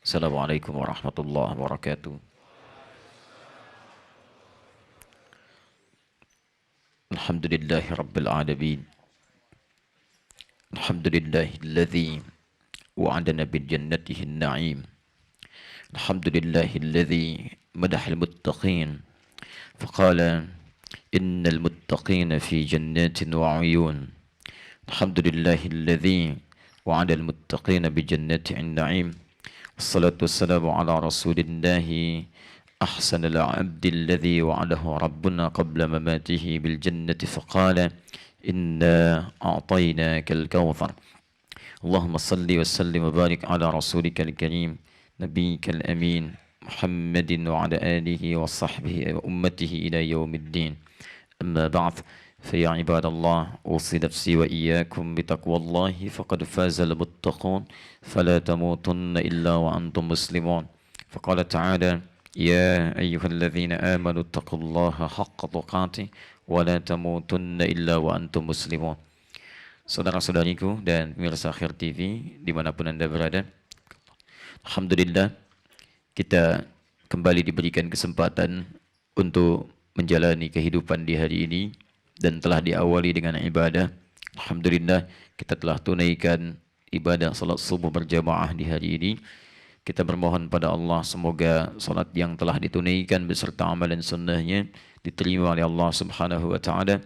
Assalamualaikum warahmatullahi wabarakatuh. Alhamdulillahi rabbil alamin. Alhamdulillahilladzi wa'adana bil jannatihi an-na'im. Alhamdulillahilladzi madahal muttaqin. Faqala innal muttaqina fi jannatin wa 'uyun. Alhamdulillahilladzi wa'ada al-muttaqina bi jannatin na'im. Wassalatu wassalamu ala rasulillahi أحسن العبد الذي وعده ربنا قبل مماته بالجنة فقال إنا أعطيناك الكوثر. اللهم صل وسلم وبارك على رسولك الكريم نبيك الأمين محمد وعلى آله وصحبه وأمته إلى يوم الدين. أما بعد فيا عباد الله أوصي نفسي وإياكم بتقوى الله فقد فاز المتقون فلا تموتن إلا وأنتم مسلمون. فقال تعالى يا أيها الذين آمنوا اتقوا الله حق تقاته ولا تموتن إلا وأنتم مسلمون. Saudara-saudariku dan pemirsa Akhir TV dimanapun Anda berada, Alhamdulillah kita kembali diberikan kesempatan untuk menjalani kehidupan di hari ini dan telah diawali dengan ibadah. Alhamdulillah kita telah tunaikan ibadah salat subuh berjamaah di hari ini. Kita bermohon pada Allah semoga salat yang telah ditunaikan beserta amalan sunnahnya diterima oleh Allah Subhanahu wa taala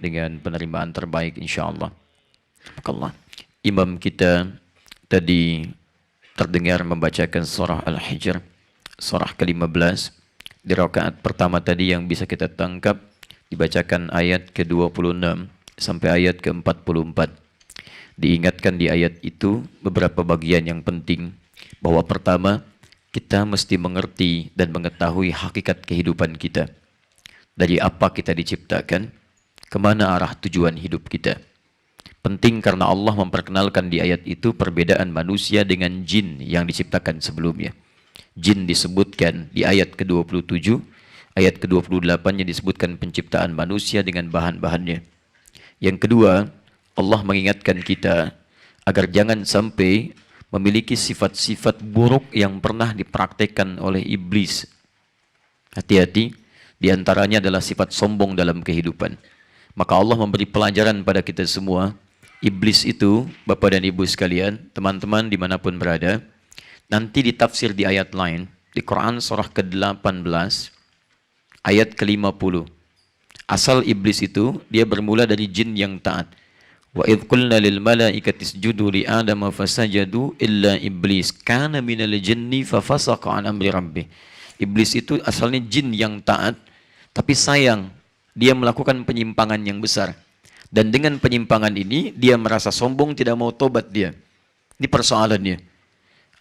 dengan penerimaan terbaik insyaallah. Allah. Imam kita tadi terdengar membacakan surah Al-Hijr, surah ke-15. Di rakaat pertama tadi yang bisa kita tangkap dibacakan ayat ke-26 sampai ayat ke-44. Diingatkan di ayat itu beberapa bagian yang penting. Bahwa pertama, kita mesti mengerti dan mengetahui hakikat kehidupan kita. Dari apa kita diciptakan, kemana arah tujuan hidup kita. Penting karena Allah memperkenalkan di ayat itu perbedaan manusia dengan jin yang diciptakan sebelumnya. Jin disebutkan di ayat ke-27, ayat ke-28-nya disebutkan penciptaan manusia dengan bahan-bahannya. Yang kedua, Allah mengingatkan kita agar jangan sampai memiliki sifat-sifat buruk yang pernah dipraktekkan oleh iblis. Hati-hati, diantaranya adalah sifat sombong dalam kehidupan. Maka Allah memberi pelajaran pada kita semua. Iblis itu, Bapak dan Ibu sekalian, teman-teman dimanapun berada, nanti ditafsir di ayat lain, di Quran surah ke-18, ayat ke-50. Asal iblis itu, dia bermula dari jin yang taat. Wa idh qulna lil malaikati isjudu li adama fasajadu illa iblis kana minal jinni fafasaqa an amri rabbih. Iblis itu asalnya jin yang taat, tapi sayang dia melakukan penyimpangan yang besar. Dan dengan penyimpangan ini dia merasa sombong, tidak mau tobat dia. Ini persoalannya.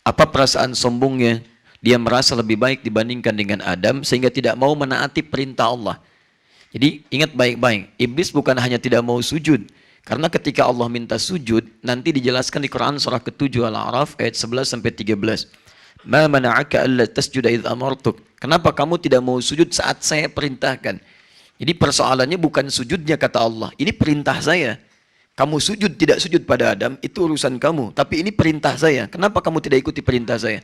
Apa perasaan sombongnya? Dia merasa lebih baik dibandingkan dengan Adam sehingga tidak mau menaati perintah Allah. Jadi ingat baik-baik, iblis bukan hanya tidak mau sujud. Karena ketika Allah minta sujud, nanti dijelaskan di Quran surah ke-7 Al-A'raf ayat 11 sampai 13. Ma mana'aka alla tasjuda idh amartuk. Kenapa kamu tidak mau sujud saat saya perintahkan? Jadi persoalannya bukan sujudnya kata Allah, ini perintah saya. Kamu sujud tidak sujud pada Adam itu urusan kamu, tapi ini perintah saya. Kenapa kamu tidak ikuti perintah saya?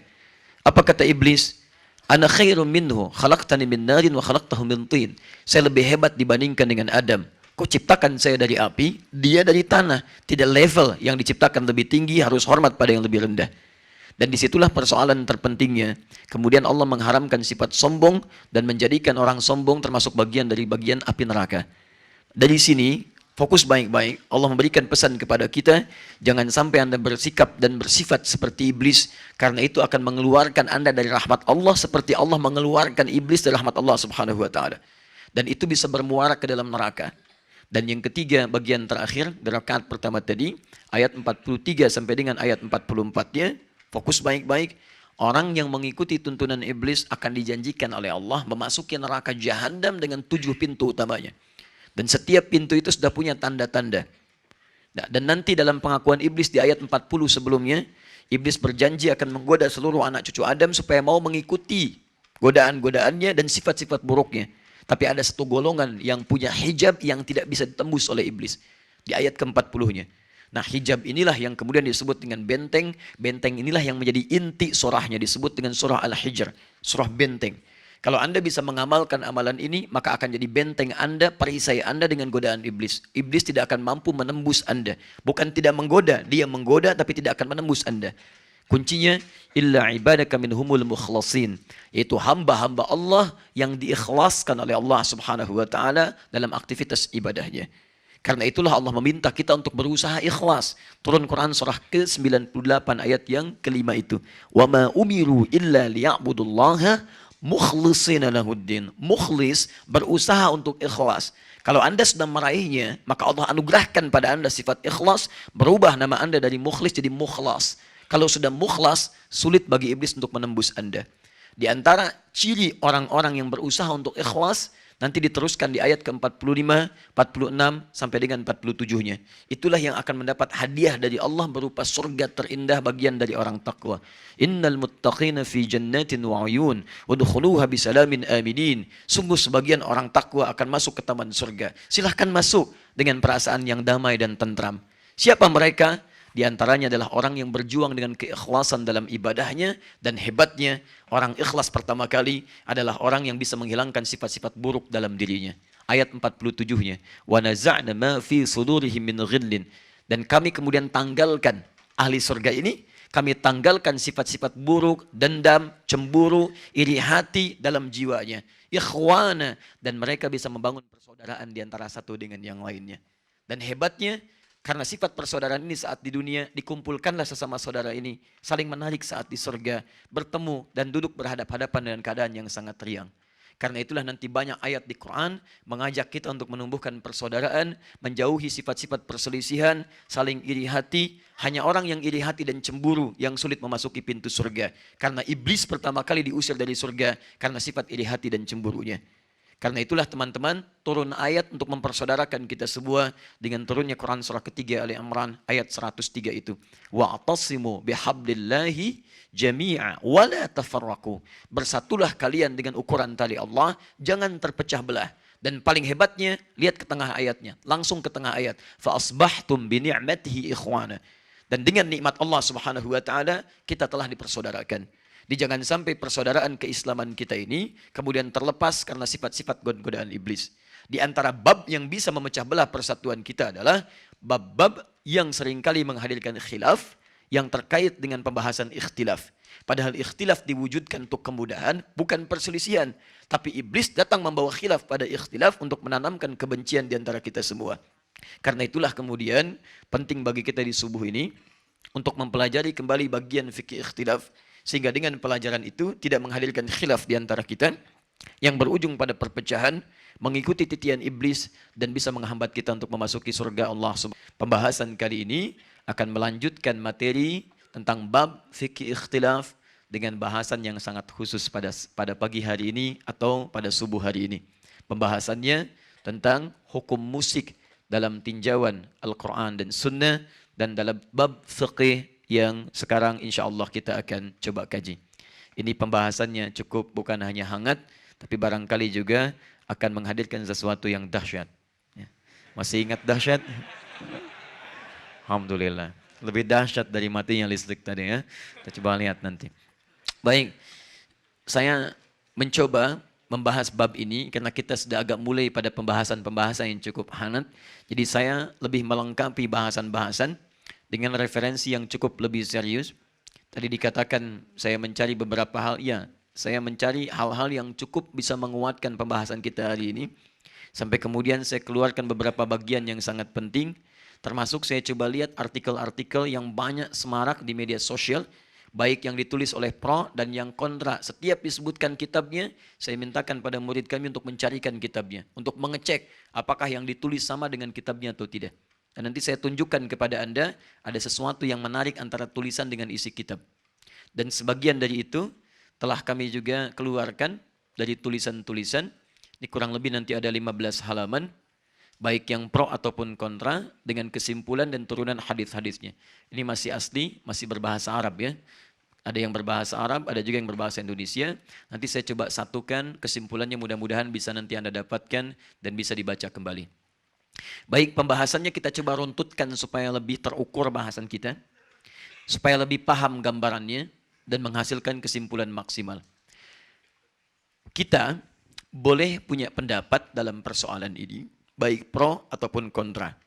Apa kata iblis? Ana khairum minhu, khalaqtani min narin wa khalaqtahu min tin. Saya lebih hebat dibandingkan dengan Adam. Kau ciptakan saya dari api, dia dari tanah. Tidak level yang diciptakan lebih tinggi, harus hormat pada yang lebih rendah. Dan disitulah persoalan terpentingnya. Kemudian Allah mengharamkan sifat sombong dan menjadikan orang sombong termasuk bagian dari bagian api neraka. Dari sini, fokus baik-baik. Allah memberikan pesan kepada kita, jangan sampai Anda bersikap dan bersifat seperti iblis, karena itu akan mengeluarkan Anda dari rahmat Allah seperti Allah mengeluarkan iblis dari rahmat Allah Subhanahu wa taala. Dan itu bisa bermuara ke dalam neraka. Dan yang ketiga, bagian terakhir, di rakaat pertama tadi, ayat 43 sampai dengan ayat 44-nya, fokus baik-baik. Orang yang mengikuti tuntunan iblis akan dijanjikan oleh Allah memasuki neraka Jahannam dengan 7 pintu utamanya. Dan setiap pintu itu sudah punya tanda-tanda. Dan nanti dalam pengakuan iblis di ayat 40 sebelumnya, iblis berjanji akan menggoda seluruh anak cucu Adam supaya mau mengikuti godaan-godaannya dan sifat-sifat buruknya. Tapi ada satu golongan yang punya hijab yang tidak bisa ditembus oleh iblis. Di ayat ke-40-nya. Nah, hijab inilah yang kemudian disebut dengan benteng. Benteng inilah yang menjadi inti surahnya, disebut dengan surah Al-Hijr, surah benteng. Kalau Anda bisa mengamalkan amalan ini, maka akan jadi benteng Anda, perisai Anda dengan godaan iblis. Iblis tidak akan mampu menembus Anda. Bukan tidak menggoda, dia menggoda tapi tidak akan menembus Anda. Kuncinya, illa ibadaka minhumul mukhlasin. Yaitu hamba-hamba Allah yang diikhlaskan oleh Allah subhanahu wa ta'ala dalam aktivitas ibadahnya. Karena itulah Allah meminta kita untuk berusaha ikhlas. Turun Quran surah ke-98 ayat yang kelima itu. Wa ma umiru illa liya'budullaha mukhlisina lahuddin. Mukhlis, berusaha untuk ikhlas. Kalau Anda sudah meraihnya, maka Allah anugerahkan pada Anda sifat ikhlas, berubah nama Anda dari mukhlis jadi mukhlas. Kalau sudah mukhlas, sulit bagi iblis untuk menembus Anda. Di antara ciri orang-orang yang berusaha untuk ikhlas, nanti diteruskan di ayat ke-45, 46, sampai dengan 47-nya. Itulah yang akan mendapat hadiah dari Allah berupa surga terindah bagian dari orang takwa. Innal muttaqina fi jannatin wa uyun, udkhuluha bisalamin aminin. Sungguh sebagian orang takwa akan masuk ke taman surga. Silahkan masuk dengan perasaan yang damai dan tentram. Siapa mereka? Di antaranya adalah orang yang berjuang dengan keikhlasan dalam ibadahnya, dan hebatnya orang ikhlas pertama kali adalah orang yang bisa menghilangkan sifat-sifat buruk dalam dirinya. Ayat 47-nya, wa naza'na ma fi sudurihim min ghillin, dan kami kemudian tanggalkan ahli surga ini, kami tanggalkan sifat-sifat buruk, dendam, cemburu, iri hati dalam jiwanya. Ikhwana, dan mereka bisa membangun persaudaraan di antara satu dengan yang lainnya. Dan hebatnya, karena sifat persaudaraan ini saat di dunia, dikumpulkanlah sesama saudara ini, saling menarik saat di surga, bertemu dan duduk berhadap-hadapan dengan keadaan yang sangat riang. Karena itulah nanti banyak ayat di Quran mengajak kita untuk menumbuhkan persaudaraan, menjauhi sifat-sifat perselisihan, saling iri hati. Hanya orang yang iri hati dan cemburu yang sulit memasuki pintu surga. Karena iblis pertama kali diusir dari surga karena sifat iri hati dan cemburunya. Karena itulah teman-teman, turun ayat untuk mempersaudarakan kita semua dengan turunnya Quran surah ketiga Ali Imran ayat 103 itu. Wa'tasimu bihablillahi jami'a wa la tafarraqu. Bersatulah kalian dengan ukuran tali Allah, jangan terpecah belah. Dan paling hebatnya, lihat ke tengah ayatnya, langsung ke tengah ayat. Fa asbahtum bi ni'matihi ikhwana. Dan dengan nikmat Allah Subhanahu wa taala, kita telah dipersaudarakan. Jangan sampai persaudaraan keislaman kita ini kemudian terlepas karena sifat-sifat godaan iblis. Di antara bab yang bisa memecah belah persatuan kita adalah bab-bab yang seringkali menghadirkan khilaf yang terkait dengan pembahasan ikhtilaf. Padahal ikhtilaf diwujudkan untuk kemudahan, bukan perselisihan. Tapi iblis datang membawa khilaf pada ikhtilaf untuk menanamkan kebencian di antara kita semua. Karena itulah kemudian penting bagi kita di subuh ini untuk mempelajari kembali bagian fikih ikhtilaf, sehingga dengan pelajaran itu tidak menghadirkan khilaf di antara kita yang berujung pada perpecahan, mengikuti titian iblis, dan bisa menghambat kita untuk memasuki surga Allah. Pembahasan kali ini akan melanjutkan materi tentang bab fikih ikhtilaf dengan bahasan yang sangat khusus pada pagi hari ini atau pada subuh hari ini. Pembahasannya tentang hukum musik dalam tinjauan Al-Quran dan Sunnah, dan dalam bab fikih yang sekarang insya Allah kita akan coba kaji. Ini pembahasannya cukup bukan hanya hangat, tapi barangkali juga akan menghadirkan sesuatu yang dahsyat. Ya. Masih ingat dahsyat? Alhamdulillah. Lebih dahsyat dari matinya listrik tadi ya. Kita coba lihat nanti. Baik, saya mencoba membahas bab ini karena kita sudah agak mulai pada pembahasan-pembahasan yang cukup hangat. Jadi saya lebih melengkapi bahasan-bahasan dengan referensi yang cukup lebih serius. Tadi dikatakan saya mencari beberapa hal, ya, saya mencari hal-hal yang cukup bisa menguatkan pembahasan kita hari ini. Sampai kemudian saya keluarkan beberapa bagian yang sangat penting, termasuk saya coba lihat artikel-artikel yang banyak semarak di media sosial, baik yang ditulis oleh pro dan yang kontra. Setiap disebutkan kitabnya, saya mintakan pada murid kami untuk mencarikan kitabnya, untuk mengecek apakah yang ditulis sama dengan kitabnya atau tidak. Dan nanti saya tunjukkan kepada Anda ada sesuatu yang menarik antara tulisan dengan isi kitab. Dan sebagian dari itu telah kami juga keluarkan dari tulisan-tulisan. Ini kurang lebih nanti ada 15 halaman, baik yang pro ataupun kontra, dengan kesimpulan dan turunan hadis-hadisnya. Ini masih asli, masih berbahasa Arab ya. Ada yang berbahasa Arab, ada juga yang berbahasa Indonesia. Nanti saya coba satukan kesimpulannya, mudah-mudahan bisa nanti Anda dapatkan dan bisa dibaca kembali. Baik, pembahasannya kita coba runtutkan supaya lebih terukur bahasan kita, supaya lebih paham gambarannya dan menghasilkan kesimpulan maksimal. Kita boleh punya pendapat dalam persoalan ini, baik pro ataupun kontra.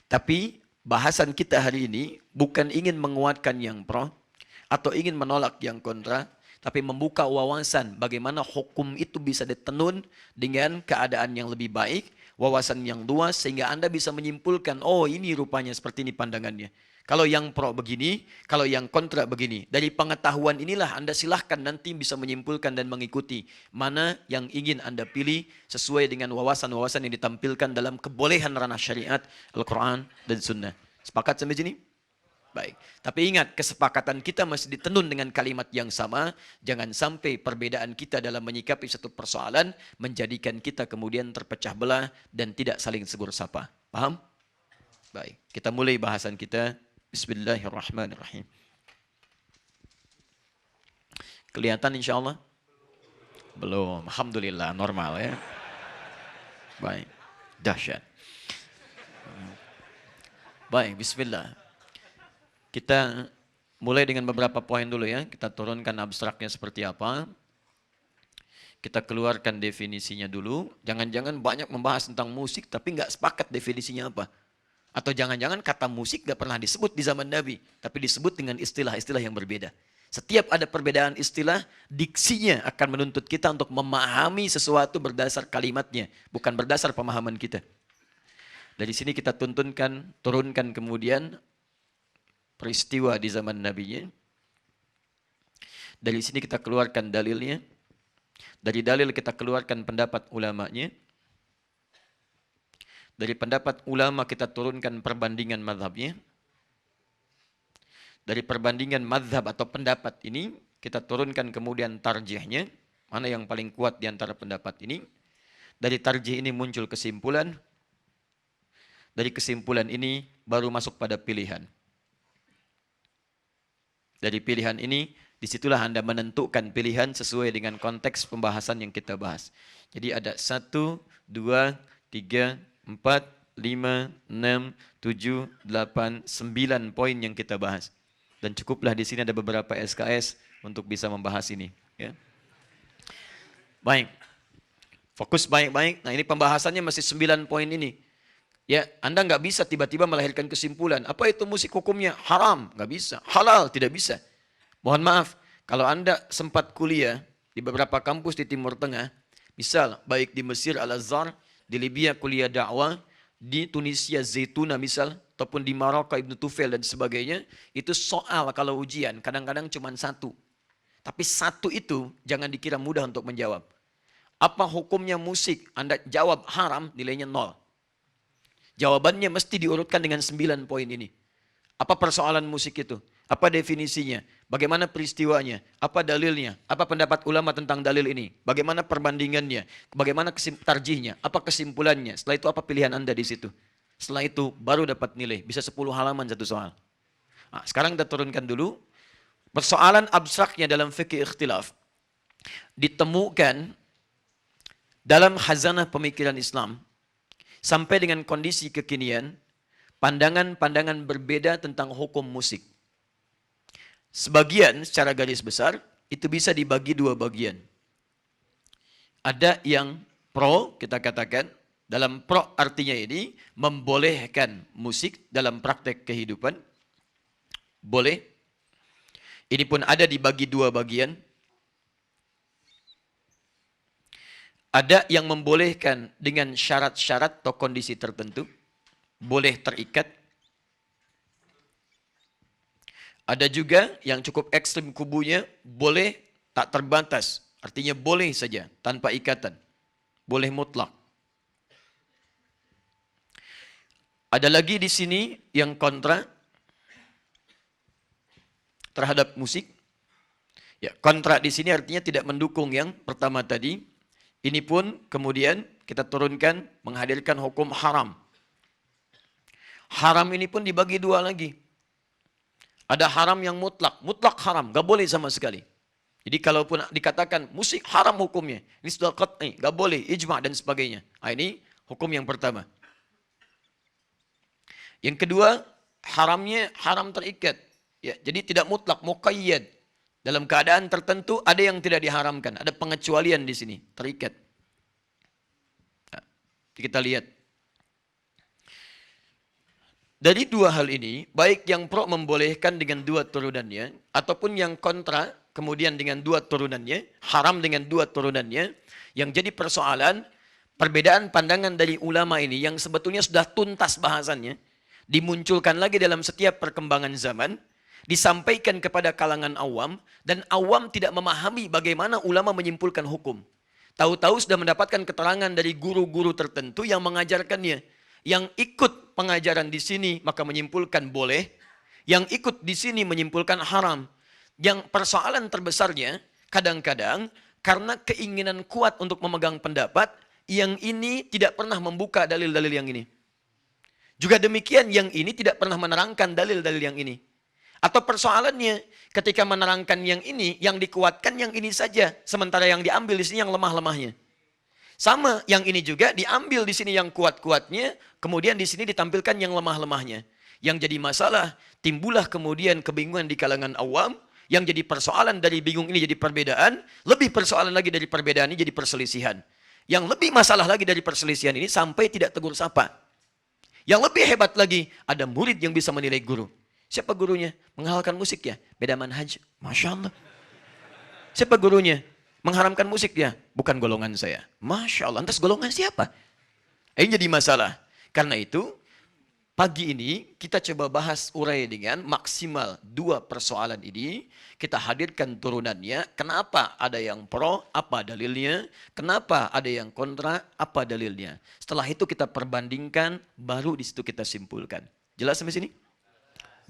Tapi bahasan kita hari ini bukan ingin menguatkan yang pro atau ingin menolak yang kontra, tapi membuka wawasan bagaimana hukum itu bisa ditenun dengan keadaan yang lebih baik, wawasan yang luas, sehingga Anda bisa menyimpulkan, oh ini rupanya seperti ini pandangannya. Kalau yang pro begini, kalau yang kontra begini. Dari pengetahuan inilah Anda silahkan nanti bisa menyimpulkan dan mengikuti mana yang ingin Anda pilih sesuai dengan wawasan-wawasan yang ditampilkan dalam kebolehan ranah syariat, Al-Quran, dan Sunnah. Sepakat sampai sini? Baik. Tapi ingat, kesepakatan kita masih ditenun dengan kalimat yang sama. Jangan sampai perbedaan kita dalam menyikapi satu persoalan menjadikan kita kemudian terpecah belah dan tidak saling segur sapa. Paham? Baik. Kita mulai bahasan kita. Bismillahirrahmanirrahim. Kelihatan insya Allah? Belum. Alhamdulillah. Normal ya. Baik. Dahsyat. Baik. Bismillah. Kita mulai dengan beberapa poin dulu ya. Kita turunkan abstraknya seperti apa. Kita keluarkan definisinya dulu. Jangan-jangan banyak membahas tentang musik tapi nggak sepakat definisinya apa. Atau jangan-jangan kata musik gak pernah disebut di zaman Nabi, tapi disebut dengan istilah-istilah yang berbeda. Setiap ada perbedaan istilah, diksinya akan menuntut kita untuk memahami sesuatu berdasar kalimatnya, bukan berdasar pemahaman kita. Dari sini kita turunkan kemudian peristiwa di zaman Nabi-nya. Dari sini kita keluarkan dalilnya. Dari dalil kita keluarkan pendapat ulamanya. Dari pendapat ulama kita turunkan perbandingan mazhabnya. Dari perbandingan mazhab atau pendapat ini, kita turunkan kemudian tarjihnya. Mana yang paling kuat di antara pendapat ini. Dari tarjih ini muncul kesimpulan. Dari kesimpulan ini baru masuk pada pilihan. Dari pilihan ini, disitulah Anda menentukan pilihan sesuai dengan konteks pembahasan yang kita bahas. Jadi ada 1, 2, 3, 4, 5, 6, 7, 8, 9 poin yang kita bahas. Dan cukuplah di sini ada beberapa SKS untuk bisa membahas ini. Ya. Baik. Fokus baik-baik. Nah ini pembahasannya masih 9 poin ini. Ya, Anda nggak bisa tiba-tiba melahirkan kesimpulan. Apa itu musik hukumnya? Haram. Nggak bisa. Halal. Tidak bisa. Mohon maaf. Kalau Anda sempat kuliah di beberapa kampus di Timur Tengah. Misal, baik di Mesir Al-Azhar, di Libya kuliah dakwah, di Tunisia Zaituna misal, ataupun di Maroko Ibn Tufail dan sebagainya, itu soal kalau ujian kadang-kadang cuma 1. Tapi 1 itu jangan dikira mudah untuk menjawab. Apa hukumnya musik? Anda jawab haram, nilainya 0. Jawabannya mesti diurutkan dengan 9 poin ini. Apa persoalan musik itu? Apa definisinya? Bagaimana peristiwanya? Apa dalilnya? Apa pendapat ulama tentang dalil ini? Bagaimana perbandingannya? Bagaimana tarjihnya? Apa kesimpulannya? Setelah itu apa pilihan Anda di situ? Setelah itu baru dapat nilai. Bisa 10 halaman satu soal. Nah, sekarang kita turunkan dulu. Persoalan abstraknya dalam fikih ikhtilaf ditemukan dalam khazanah pemikiran Islam sampai dengan kondisi kekinian, pandangan-pandangan berbeda tentang hukum musik. Sebagian secara garis besar itu bisa dibagi 2 bagian. Ada yang pro, kita katakan, dalam pro artinya ini membolehkan musik dalam praktek kehidupan. Boleh. Ini pun ada dibagi 2 bagian. Ada yang membolehkan dengan syarat-syarat atau kondisi tertentu. Boleh terikat. Ada juga yang cukup ekstrim kubunya, boleh tak terbatas. Artinya boleh saja, tanpa ikatan. Boleh mutlak. Ada lagi di sini yang kontra terhadap musik. Ya, kontra di sini artinya tidak mendukung yang pertama tadi. Ini pun kemudian kita turunkan menghadirkan hukum haram. Haram ini pun dibagi 2 lagi. Ada haram yang mutlak haram, gak boleh sama sekali. Jadi kalaupun dikatakan musik haram hukumnya, ini sudah qat'i, gak boleh, ijma' dan sebagainya. Nah, ini hukum yang pertama. Yang kedua, haramnya haram terikat. Ya, jadi tidak mutlak, muqayyad. Dalam keadaan tertentu ada yang tidak diharamkan, ada pengecualian di sini, terikat. Nah, kita lihat. Dari dua hal ini, baik yang pro membolehkan dengan dua turunannya, ataupun yang kontra, kemudian dengan dua turunannya, haram dengan dua turunannya, yang jadi persoalan, perbedaan pandangan dari ulama ini, yang sebetulnya sudah tuntas bahasannya, dimunculkan lagi dalam setiap perkembangan zaman, disampaikan kepada kalangan awam, dan awam tidak memahami bagaimana ulama menyimpulkan hukum. Tahu-tahu sudah mendapatkan keterangan dari guru-guru tertentu yang mengajarkannya. Yang ikut pengajaran di sini maka menyimpulkan boleh, yang ikut di sini menyimpulkan haram. Yang persoalan terbesarnya kadang-kadang karena keinginan kuat untuk memegang pendapat, yang ini tidak pernah membuka dalil-dalil yang ini. Juga demikian yang ini tidak pernah menerangkan dalil-dalil yang ini. Atau persoalannya ketika menerangkan yang ini, yang dikuatkan yang ini saja, sementara yang diambil di sini yang lemah-lemahnya. Sama, yang ini juga diambil di sini yang kuat-kuatnya, kemudian di sini ditampilkan yang lemah-lemahnya. Yang jadi masalah, timbullah kemudian kebingungan di kalangan awam, yang jadi persoalan dari bingung ini jadi perbedaan, lebih persoalan lagi dari perbedaan ini jadi perselisihan. Yang lebih masalah lagi dari perselisihan ini sampai tidak tegur sapa. Yang lebih hebat lagi, ada murid yang bisa menilai guru. Siapa gurunya? Menghalalkan musik ya? Beda manhaj. Masya Allah. Siapa gurunya? Mengharamkan musik ya? Bukan golongan saya. Masya Allah. Lantas golongan siapa? Ini jadi masalah. Karena itu, pagi ini kita coba bahas urai dengan maksimal dua persoalan ini. Kita hadirkan turunannya. Kenapa ada yang pro? Apa dalilnya? Kenapa ada yang kontra? Apa dalilnya? Setelah itu kita perbandingkan, baru di situ kita simpulkan. Jelas sampai sini?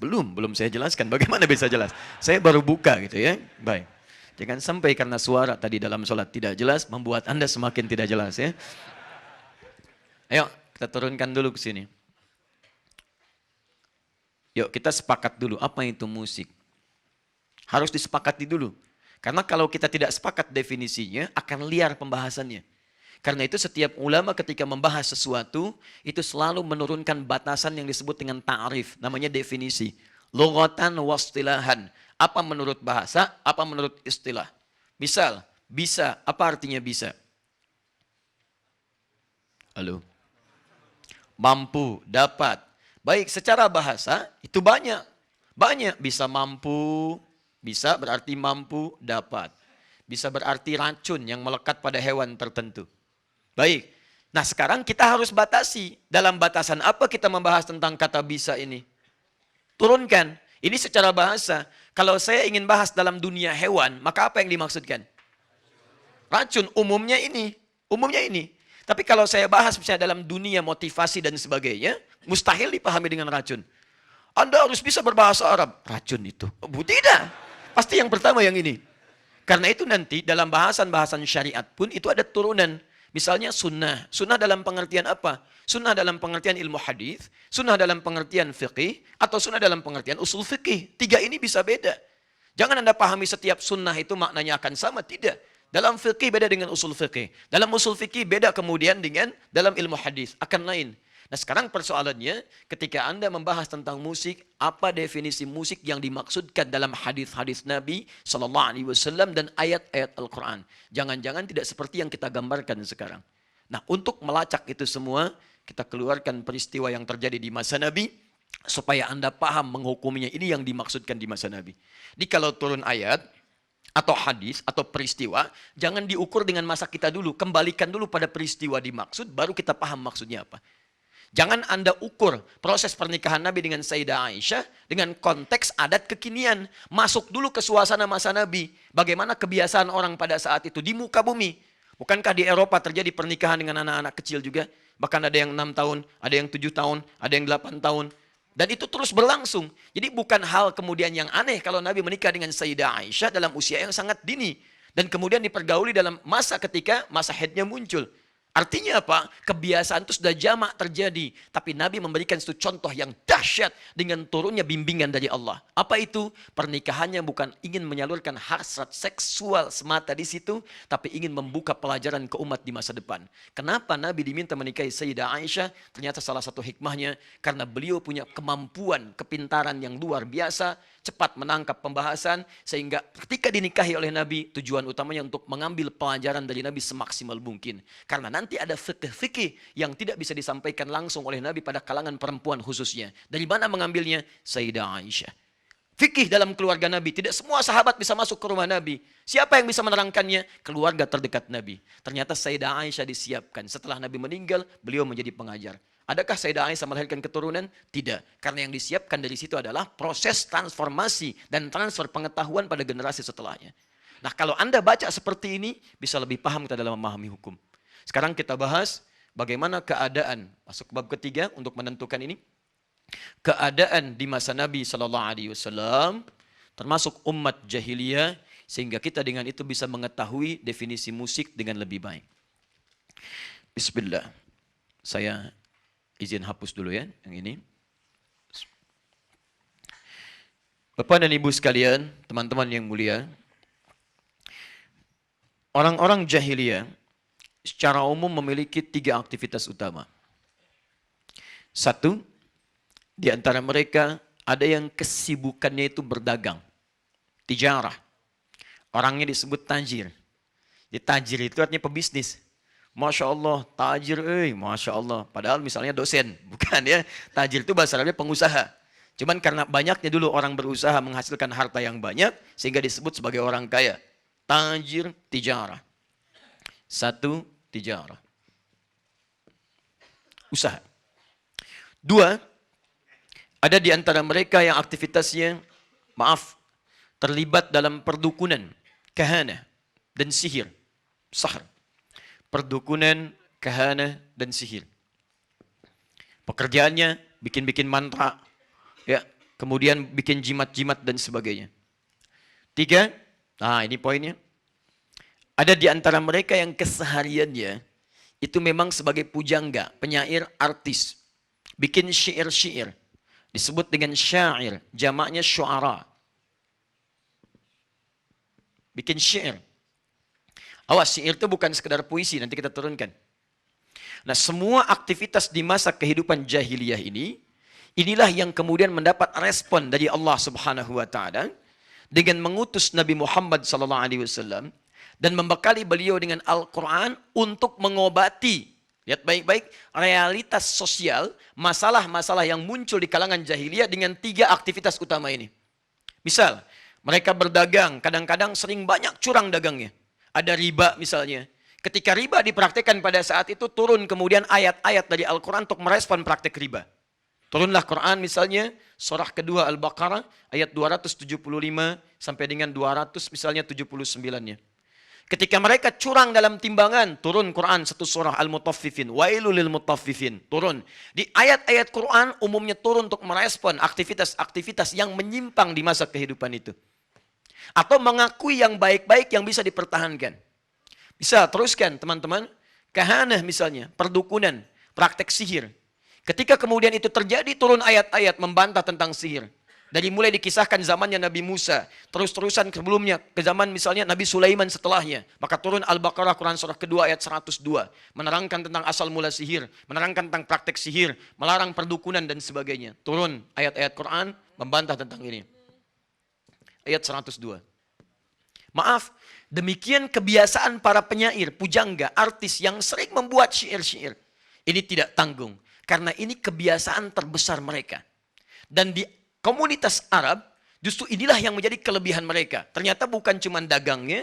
Belum saya jelaskan. Bagaimana bisa jelas? Saya baru buka gitu ya. Baik. Jangan sampai karena suara tadi dalam sholat tidak jelas, membuat Anda semakin tidak jelas ya. Ayo, kita turunkan dulu ke sini. Yuk, kita sepakat dulu, apa itu musik? Harus disepakati dulu. Karena kalau kita tidak sepakat definisinya, akan liar pembahasannya. Karena itu setiap ulama ketika membahas sesuatu, itu selalu menurunkan batasan yang disebut dengan ta'rif, namanya definisi. Lughatan wastilahan. Apa menurut bahasa, apa menurut istilah. Misal, bisa, apa artinya bisa? Halo? Mampu, dapat. Baik, secara bahasa itu banyak. Banyak, bisa mampu, bisa berarti mampu, dapat. Bisa berarti racun yang melekat pada hewan tertentu. Baik, nah sekarang kita harus batasi. Dalam batasan apa kita membahas tentang kata bisa ini? Turunkan. Ini secara bahasa. Kalau saya ingin bahas dalam dunia hewan, maka apa yang dimaksudkan? Racun. Umumnya ini. Umumnya ini. Tapi kalau saya bahas misalnya dalam dunia motivasi dan sebagainya, mustahil dipahami dengan racun. Anda harus bisa berbahasa Arab. Racun itu. Oh, tidak. Pasti yang pertama yang ini. Karena itu nanti dalam bahasan-bahasan syariat pun itu ada turunan. Misalnya sunnah. Sunnah dalam pengertian apa? Sunnah dalam pengertian ilmu hadis, sunnah dalam pengertian fiqih, atau sunnah dalam pengertian usul fiqih. Tiga ini bisa beda. Jangan Anda pahami setiap sunnah itu maknanya akan sama. Tidak. Dalam fiqih beda dengan usul fiqih. Dalam usul fiqih beda kemudian dengan dalam ilmu hadis. Akan lain. Nah sekarang persoalannya ketika Anda membahas tentang musik, apa definisi musik yang dimaksudkan dalam hadis-hadis Nabi SAW dan ayat-ayat Al-Quran. Jangan-jangan tidak seperti yang kita gambarkan sekarang. Nah untuk melacak itu semua, kita keluarkan peristiwa yang terjadi di masa Nabi, supaya Anda paham menghukuminya ini yang dimaksudkan di masa Nabi. Jadi kalau turun ayat, atau hadis, atau peristiwa, jangan diukur dengan masa kita dulu. Kembalikan dulu pada peristiwa dimaksud, baru kita paham maksudnya apa. Jangan Anda ukur proses pernikahan Nabi dengan Sayyidah Aisyah dengan konteks adat kekinian. Masuk dulu ke suasana masa Nabi. Bagaimana kebiasaan orang pada saat itu di muka bumi. Bukankah di Eropa terjadi pernikahan dengan anak-anak kecil juga? Bahkan ada yang 6 tahun, ada yang 7 tahun, ada yang 8 tahun. Dan itu terus berlangsung. Jadi bukan hal kemudian yang aneh kalau Nabi menikah dengan Sayyidah Aisyah dalam usia yang sangat dini. Dan kemudian dipergauli dalam masa ketika masa haidnya muncul. Artinya apa? Kebiasaan itu sudah jamak terjadi. Tapi Nabi memberikan satu contoh yang dahsyat dengan turunnya bimbingan dari Allah. Apa itu? Pernikahannya bukan ingin menyalurkan hasrat seksual semata di situ, tapi ingin membuka pelajaran ke umat di masa depan. Kenapa Nabi diminta menikahi Sayyidah Aisyah? Ternyata salah satu hikmahnya, karena beliau punya kemampuan, kepintaran yang luar biasa, cepat menangkap pembahasan, sehingga ketika dinikahi oleh Nabi, tujuan utamanya untuk mengambil pelajaran dari Nabi semaksimal mungkin. Karena nanti ada fikih-fikih yang tidak bisa disampaikan langsung oleh Nabi pada kalangan perempuan khususnya. Dari mana mengambilnya? Sayyidah Aisyah. Fikih dalam keluarga Nabi, tidak semua sahabat bisa masuk ke rumah Nabi. Siapa yang bisa menerangkannya? Keluarga terdekat Nabi. Ternyata Sayyidah Aisyah disiapkan. Setelah Nabi meninggal, beliau menjadi pengajar. Adakah Sayyidah Aisyah melahirkan keturunan? Tidak. Karena yang disiapkan dari situ adalah proses transformasi dan transfer pengetahuan pada generasi setelahnya. Nah, kalau Anda baca seperti ini, bisa lebih paham kita dalam memahami hukum. Sekarang kita bahas bagaimana keadaan, masuk ke bab ketiga untuk menentukan ini. Keadaan di masa Nabi SAW, termasuk umat jahiliyah, sehingga kita dengan itu bisa mengetahui definisi musik dengan lebih baik. Bismillah. Saya izin hapus dulu ya, yang ini. Bapak dan Ibu sekalian, teman-teman yang mulia, orang-orang jahiliyah secara umum memiliki 3 aktivitas utama. 1, di antara mereka ada yang kesibukannya itu berdagang, tijarah. Orangnya disebut tajir. Jadi tajir itu artinya pebisnis. Masya Allah, tajir, Masya Allah. Padahal misalnya dosen, bukan ya. Tajir itu bahasa Arabnya pengusaha. Cuman karena banyaknya dulu orang berusaha menghasilkan harta yang banyak, sehingga disebut sebagai orang kaya. Tajir, tijarah. 1, tijarah. Usaha. 2, ada di antara mereka yang aktivitasnya, terlibat dalam perdukunan, kahana, dan sihir, sahar. Perdukunan, kahana, dan sihir. Pekerjaannya bikin-bikin mantra, ya, kemudian bikin jimat-jimat dan sebagainya. 3, nah ini poinnya. Ada di antara mereka yang kesehariannya itu memang sebagai pujangga, penyair, artis. Bikin syair-syair. Disebut dengan syair, jamaknya syu'ara. Bikin syair. Awas, syair itu bukan sekedar puisi, nanti kita turunkan. Nah, semua aktivitas di masa kehidupan jahiliyah ini, inilah yang kemudian mendapat respon dari Allah Subhanahu wa taala dengan mengutus Nabi Muhammad SAW dan membekali beliau dengan Al-Qur'an untuk mengobati, lihat baik-baik, realitas sosial, masalah-masalah yang muncul di kalangan jahiliyah dengan 3 aktivitas utama ini. Misal, mereka berdagang, kadang-kadang sering banyak curang dagangnya. Ada riba misalnya. Ketika riba dipraktekkan pada saat itu, turun kemudian ayat-ayat dari Al-Quran untuk merespon praktek riba. Turunlah Quran misalnya, surah kedua Al-Baqarah, ayat 275 sampai dengan 200 misalnya 79-nya. Ketika mereka curang dalam timbangan, turun Quran satu surah Al-Mutaffifin, Wailul lil Mutaffifin, turun. Di ayat-ayat Quran umumnya turun untuk merespon aktivitas-aktivitas yang menyimpang di masa kehidupan itu. Atau mengakui yang baik-baik yang bisa dipertahankan. Bisa teruskan teman-teman. Kahanah misalnya, perdukunan, praktek sihir. Ketika kemudian itu terjadi, turun ayat-ayat membantah tentang sihir. Dari mulai dikisahkan zamannya Nabi Musa, terus-terusan sebelumnya, ke zaman misalnya Nabi Sulaiman setelahnya. Maka turun Al-Baqarah Quran surah kedua ayat 102. Menerangkan tentang asal mula sihir, menerangkan tentang praktek sihir, melarang perdukunan dan sebagainya. Turun ayat-ayat Quran membantah tentang ini. Ayat 102. Maaf, demikian kebiasaan para penyair, pujangga, artis yang sering membuat syair-syair. Ini tidak tanggung, karena ini kebiasaan terbesar mereka. Dan di komunitas Arab, justru inilah yang menjadi kelebihan mereka. Ternyata bukan cuma dagangnya,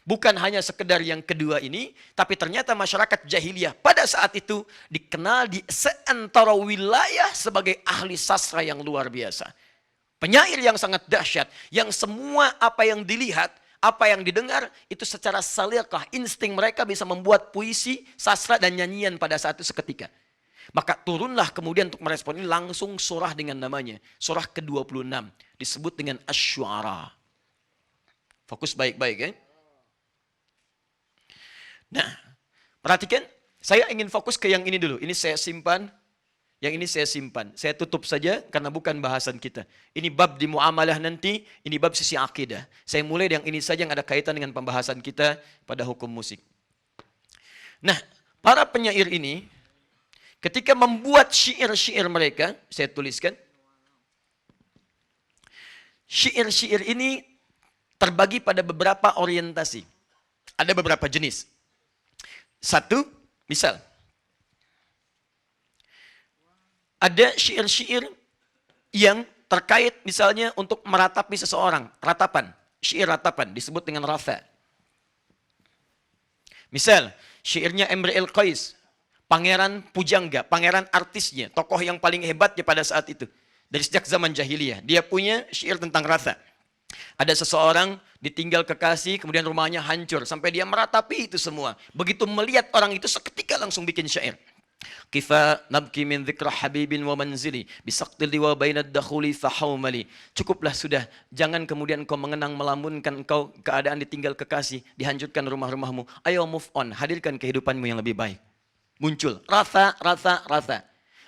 bukan hanya sekedar yang kedua ini, tapi ternyata masyarakat jahiliyah pada saat itu dikenal di seantero wilayah sebagai ahli sastra yang luar biasa. Penyair yang sangat dahsyat, yang semua apa yang dilihat, apa yang didengar, itu secara salikah, insting mereka bisa membuat puisi, sastra, dan nyanyian pada saat itu seketika. Maka turunlah kemudian untuk merespon ini langsung surah dengan namanya. Surah ke-26, disebut dengan Asy-Syu'ara. Fokus baik-baik ya. Nah, perhatikan, Saya ingin fokus ke yang ini dulu. Ini saya simpan. Yang ini saya simpan. Saya tutup saja karena bukan bahasan kita. Ini bab di muamalah nanti. Ini bab sisi akidah. Saya mulai yang ini saja yang ada kaitan dengan pembahasan kita pada hukum musik. Nah, para penyair ini ketika membuat syair-syair mereka, saya tuliskan. Syair-syair ini terbagi pada beberapa orientasi. Ada beberapa jenis. Satu, misal, ada syair-syair yang terkait misalnya untuk meratapi seseorang. Ratapan, syair ratapan disebut dengan rafa. Misal, syairnya Imrul Qais, pangeran pujangga, pangeran artisnya, tokoh yang paling hebatnya pada saat itu. Dari sejak zaman jahiliyah, dia punya syair tentang rafa. Ada seseorang ditinggal kekasih, kemudian rumahnya hancur. Sampai dia meratapi itu semua. Begitu melihat orang itu, seketika langsung bikin syair. Kifa nabki min dzikra habibin wa manzili bisaqtil liwa bainad dakhuli fahaumali. Cukuplah sudah, jangan kemudian kau mengenang melamunkan kau keadaan ditinggal kekasih, dihancurkan rumah-rumahmu. Ayo move on, hadirkan kehidupanmu yang lebih baik. Muncul rafa.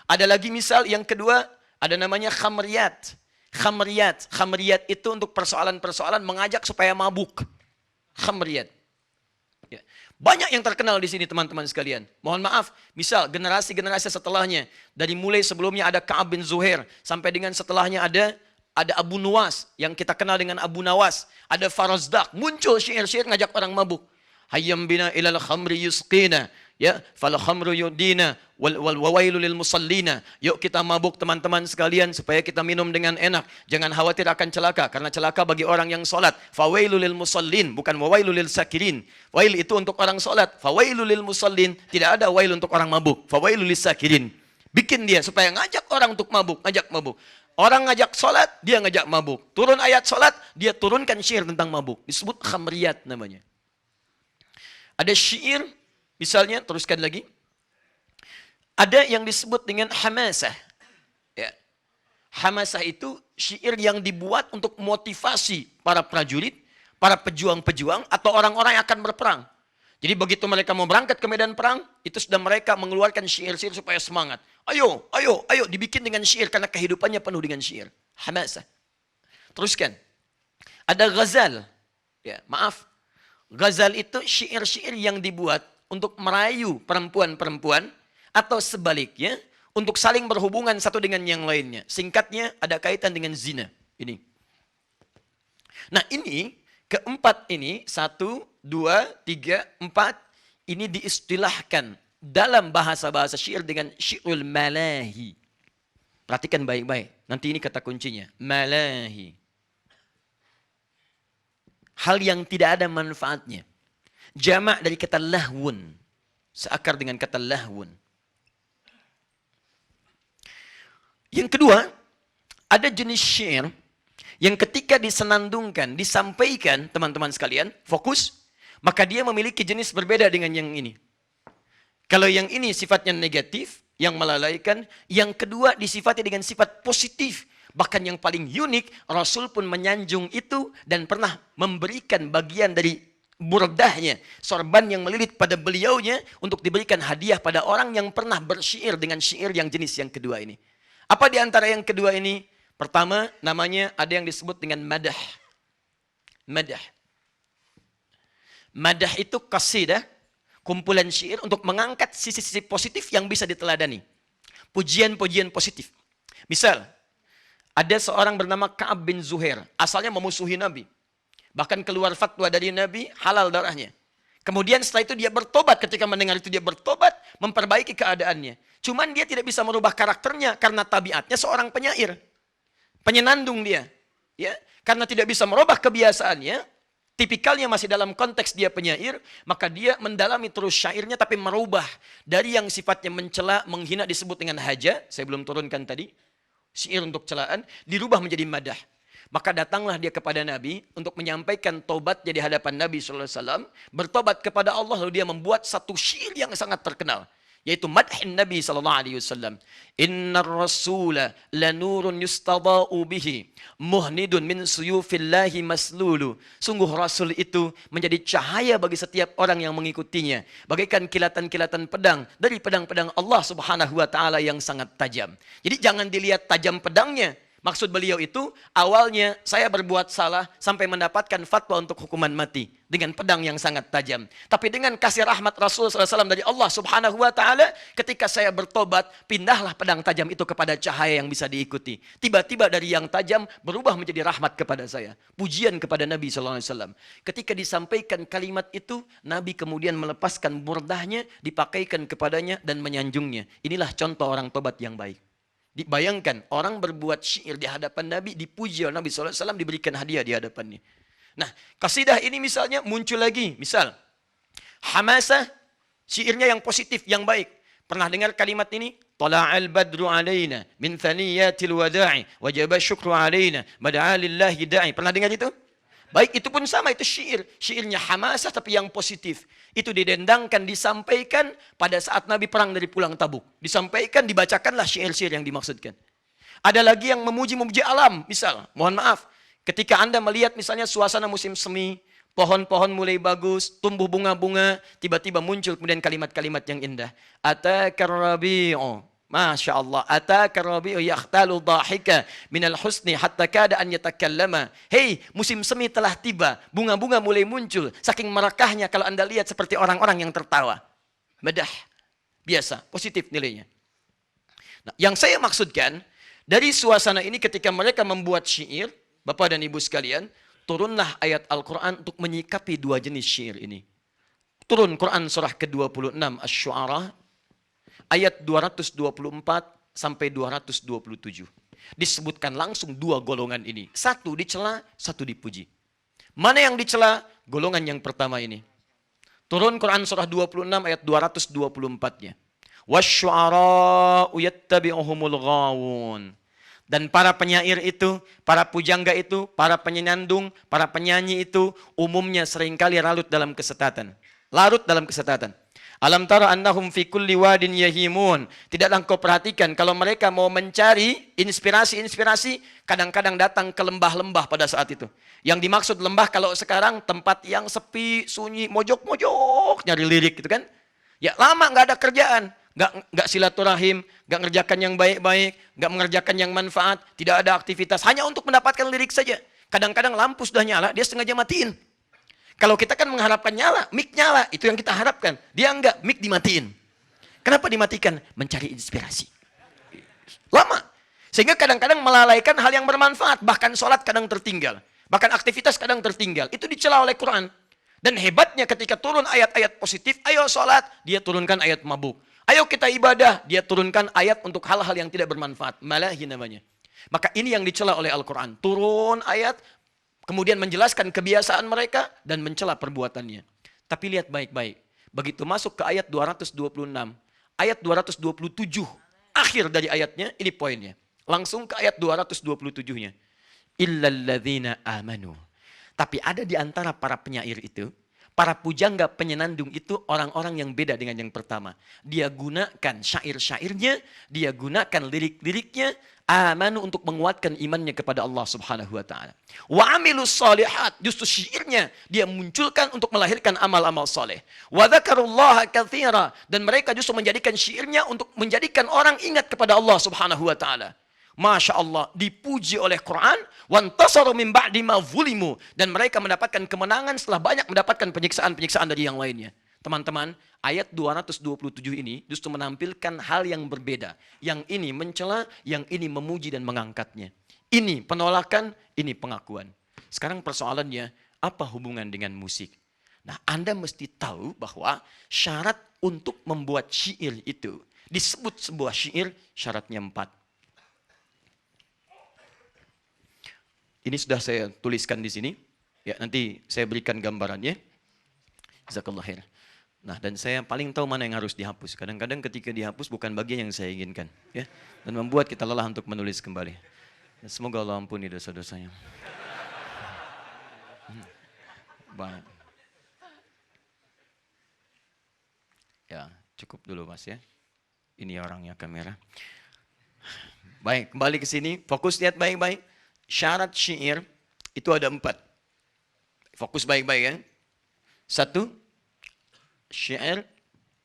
Ada lagi misal yang kedua, ada namanya khamriyat. Khamriyat itu untuk persoalan-persoalan mengajak supaya mabuk. Khamriyat. Ya. Banyak yang terkenal di sini teman-teman sekalian. Mohon maaf, misal generasi-generasi setelahnya, dari mulai sebelumnya ada Ka'ab bin Zuhair, sampai dengan setelahnya ada Abu Nuwas, yang kita kenal dengan Abu Nawas. Ada Farazdak, muncul syair-syair ngajak orang mabuk. Hayyam bina ilal khamri yusqina. Ya, fal khamru yudina wal wawailu lil musallina. Yuk kita mabuk teman-teman sekalian supaya kita minum dengan enak. Jangan khawatir akan celaka, karena celaka bagi orang yang salat. Fawailu lil musallin, bukan wawailu lil sakirin. Wail itu untuk orang salat, fawailu lil musallin, tidak ada wail untuk orang mabuk. Fawailu lis sakirin. Bikin dia supaya ngajak orang untuk mabuk, ngajak mabuk. Orang ngajak salat, dia ngajak mabuk. Turun ayat salat, dia turunkan syair tentang mabuk. Disebut khamriyat namanya. Ada syair, misalnya, teruskan lagi. Ada yang disebut dengan hamasah. Ya. Hamasah itu syair yang dibuat untuk motivasi para prajurit, para pejuang-pejuang, atau orang-orang yang akan berperang. Jadi begitu mereka mau berangkat ke medan perang, itu sudah mereka mengeluarkan syair-syair supaya semangat. Ayo, dibikin dengan syair, karena kehidupannya penuh dengan syair. Hamasah. Teruskan. Ada ghazal. Ya, maaf. Ghazal itu syair-syair yang dibuat untuk merayu perempuan-perempuan atau sebaliknya untuk saling berhubungan satu dengan yang lainnya. Singkatnya ada kaitan dengan zina. Ini. Nah ini, keempat ini, 1, 2, 3, 4, ini diistilahkan dalam bahasa-bahasa syair dengan syairul malahi. Perhatikan baik-baik. Nanti ini kata kuncinya. Malahi. Hal yang tidak ada manfaatnya. Jamak dari kata lahwun. Seakar dengan kata lahwun. Yang kedua, ada jenis syair yang ketika disenandungkan, disampaikan teman-teman sekalian, fokus, maka dia memiliki jenis berbeda dengan yang ini. Kalau yang ini sifatnya negatif, yang melalaikan, yang kedua disifati dengan sifat positif. Bahkan yang paling unik, Rasul pun menyanjung itu dan pernah memberikan bagian dari burdahnya, sorban yang melilit pada beliaunya untuk diberikan hadiah pada orang yang pernah bersyair dengan syair yang jenis yang kedua ini. Apa di antara yang kedua ini? Pertama, namanya ada yang disebut dengan madah. Madah. Madah itu qasidah, kumpulan syair untuk mengangkat sisi-sisi positif yang bisa diteladani. Pujian-pujian positif. Misal, ada seorang bernama Ka'ab bin Zuhair, asalnya memusuhi Nabi. Bahkan keluar fatwa dari Nabi, halal darahnya. Kemudian setelah itu dia bertobat, ketika mendengar itu dia bertobat, memperbaiki keadaannya. Cuman dia tidak bisa merubah karakternya karena tabiatnya seorang penyair. Penyenandung dia. Ya, karena tidak bisa merubah kebiasaannya, tipikalnya masih dalam konteks dia penyair, maka dia mendalami terus syairnya tapi merubah. Dari yang sifatnya mencela, menghina disebut dengan haja, saya belum turunkan tadi. Syair untuk celaan, dirubah menjadi madah. Maka datanglah dia kepada Nabi untuk menyampaikan taubatnya di hadapan Nabi SAW. Bertobat kepada Allah, lalu dia membuat satu syair yang sangat terkenal. yaitu madhin Nabi sallallahu alaihi wasallam. Innar rasula lanurun yustada'u bihi muhnidun min suyufillahi maslulu. Sungguh Rasul itu menjadi cahaya bagi setiap orang yang mengikutinya, bagaikan kilatan-kilatan pedang dari pedang-pedang Allah Subhanahu wa taala yang sangat tajam. Jadi jangan dilihat tajam pedangnya. Maksud beliau itu, awalnya saya berbuat salah sampai mendapatkan fatwa untuk hukuman mati dengan pedang yang sangat tajam. Tapi dengan kasih rahmat Rasul SAW dari Allah Subhanahu wa taala, ketika saya bertobat, pindahlah pedang tajam itu kepada cahaya yang bisa diikuti. Tiba-tiba dari yang tajam berubah menjadi rahmat kepada saya. Pujian kepada Nabi SAW. Ketika disampaikan kalimat itu, Nabi kemudian melepaskan burdahnya, dipakaikan kepadanya dan menyanjungnya. Inilah contoh orang tobat yang baik. Dibayangkan orang berbuat syair di hadapan Nabi, dipuji oleh Nabi SAW, diberikan hadiah di hadapannya. Nah, kasidah ini misalnya muncul lagi. Misal, Hamasah, syairnya yang positif, yang baik. Pernah dengar kalimat ini? Tala'al badru alaina min thaniyatil wada'i wajaba syukru alaina mad'a lillahi da'i. Pernah dengar itu? Baik, itu pun sama, itu syair. Syairnya Hamasah tapi yang positif. Itu didendangkan, disampaikan pada saat Nabi perang dari pulang Tabuk. Disampaikan, dibacakanlah syair-syair yang dimaksudkan. Ada lagi yang memuji-memuji alam. Misal, mohon maaf, ketika Anda melihat misalnya suasana musim semi, pohon-pohon mulai bagus, tumbuh bunga-bunga, tiba-tiba muncul kemudian kalimat-kalimat yang indah. Atakar rabi'u. Masya Allah. Ataka rabi'u yakhtalu dhahika minal husni hatta kada an yatakallama. Hei, musim semi telah tiba. Bunga-bunga mulai muncul. Saking merekahnya kalau Anda lihat seperti orang-orang yang tertawa. Madah. Biasa. Positif nilainya. Nah, yang saya maksudkan, dari suasana ini ketika mereka membuat syair, Bapak dan Ibu sekalian, turunlah ayat Al-Quran untuk menyikapi dua jenis syair ini. Turun Quran surah ke-26 Asy-Syu'ara, ayat 224 sampai 227. Disebutkan langsung dua golongan ini. Satu dicela, satu dipuji. Mana yang dicela? Golongan yang pertama ini. Turun Quran surah 26 ayat 224-nya. Wasyu'ara'u yattabi'uhumul ghawun. Dan para penyair itu, para pujangga itu, para penyenandung, para penyanyi itu umumnya seringkali larut dalam kesesatan. Larut dalam kesesatan. Alam tara annahum fi kulli wadin yahimun. Tidaklah engkau perhatikan kalau mereka mau mencari inspirasi-inspirasi, kadang-kadang datang ke lembah-lembah pada saat itu. Yang dimaksud lembah kalau sekarang tempat yang sepi, sunyi, mojok-mojok nyari lirik gitu kan. Ya lama nggak ada kerjaan, nggak silaturahim, nggak ngerjakan yang baik-baik, nggak mengerjakan yang manfaat, tidak ada aktivitas, hanya untuk mendapatkan lirik saja. Kadang-kadang lampu sudah nyala, dia sengaja matiin. Kalau kita kan mengharapkan nyala, mic nyala, itu yang kita harapkan. Dia enggak, mic dimatiin. Kenapa dimatikan? Mencari inspirasi. Lama. Sehingga kadang-kadang melalaikan hal yang bermanfaat. Bahkan sholat kadang tertinggal. Bahkan aktivitas kadang tertinggal. Itu dicela oleh Quran. Dan hebatnya ketika turun ayat-ayat positif, ayo sholat, dia turunkan ayat mabuk. Ayo kita ibadah, dia turunkan ayat untuk hal-hal yang tidak bermanfaat. Malahi namanya. Maka ini yang dicela oleh Al-Quran. Turun ayat, kemudian menjelaskan kebiasaan mereka dan mencela perbuatannya. Tapi lihat baik-baik. Begitu masuk ke ayat 226, ayat 227, akhir dari ayatnya, ini poinnya. Langsung ke ayat 227-nya. Illalladzina amanu. Tapi ada di antara para penyair itu, para pujangga penyenandung itu orang-orang yang beda dengan yang pertama. Dia gunakan syair-syairnya, dia gunakan lirik-liriknya, amanu untuk menguatkan imannya kepada Allah Subhanahu wa taala. Wa amilus shalihat, justru syairnya dia munculkan untuk melahirkan amal-amal saleh. Wa dzakarullaha katsira, dan mereka justru menjadikan syairnya untuk menjadikan orang ingat kepada Allah Subhanahu wa taala. Masya Allah, dipuji oleh Quran, wantasaru min ba'di ma zulimu, dan mereka mendapatkan kemenangan setelah banyak mendapatkan penyiksaan-penyiksaan dari yang lainnya. Teman-teman, ayat 227 ini justru menampilkan hal yang berbeda. Yang ini mencela, yang ini memuji dan mengangkatnya. Ini penolakan, ini pengakuan. Sekarang persoalannya, apa hubungan dengan musik? Nah, Anda mesti tahu bahwa syarat untuk membuat syair itu, disebut sebuah syair, syaratnya 4. Ini sudah saya tuliskan di sini. Ya, nanti saya berikan gambarannya. Jazakallah khair. Nah, dan saya paling tahu mana yang harus dihapus. Kadang-kadang ketika dihapus bukan bagian yang saya inginkan, ya. Dan membuat kita lelah untuk menulis kembali. Dan semoga Allah ampuni dosa-dosanya. Baik. Ya, cukup dulu Mas ya. Ini orangnya kamera. Baik, kembali ke sini. Fokus, lihat baik-baik. Syarat syair itu ada 4. Fokus baik-baik ya. 1, syair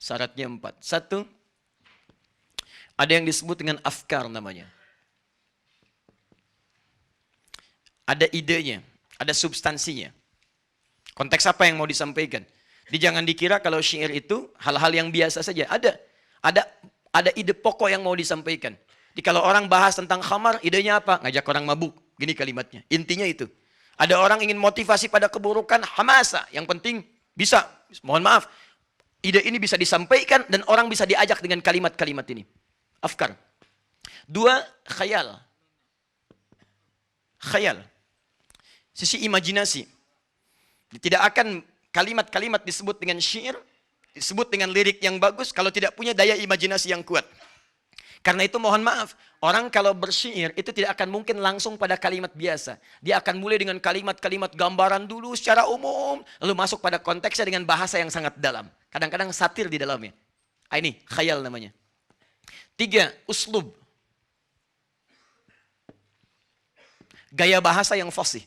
syaratnya 4. 1, ada yang disebut dengan afkar namanya. Ada idenya, ada substansinya. Konteks apa yang mau disampaikan? Jangan dikira kalau syair itu hal-hal yang biasa saja. Ada ide pokok yang mau disampaikan. Jadi kalau orang bahas tentang khamar, idenya apa? Ngajak orang mabuk. Gini kalimatnya. Intinya itu. Ada orang ingin motivasi pada keburukan, hamasa. Yang penting bisa, mohon maaf, ide ini bisa disampaikan dan orang bisa diajak dengan kalimat-kalimat ini. Afkar. 2, khayal. Khayal. Sisi imajinasi. Tidak akan kalimat-kalimat disebut dengan syair, disebut dengan lirik yang bagus kalau tidak punya daya imajinasi yang kuat. Karena itu mohon maaf, orang kalau bersyair itu tidak akan mungkin langsung pada kalimat biasa. Dia akan mulai dengan kalimat-kalimat gambaran dulu secara umum, lalu masuk pada konteksnya dengan bahasa yang sangat dalam. Kadang-kadang satir di dalamnya. Ini khayal namanya. 3, uslub. Gaya bahasa yang fasih.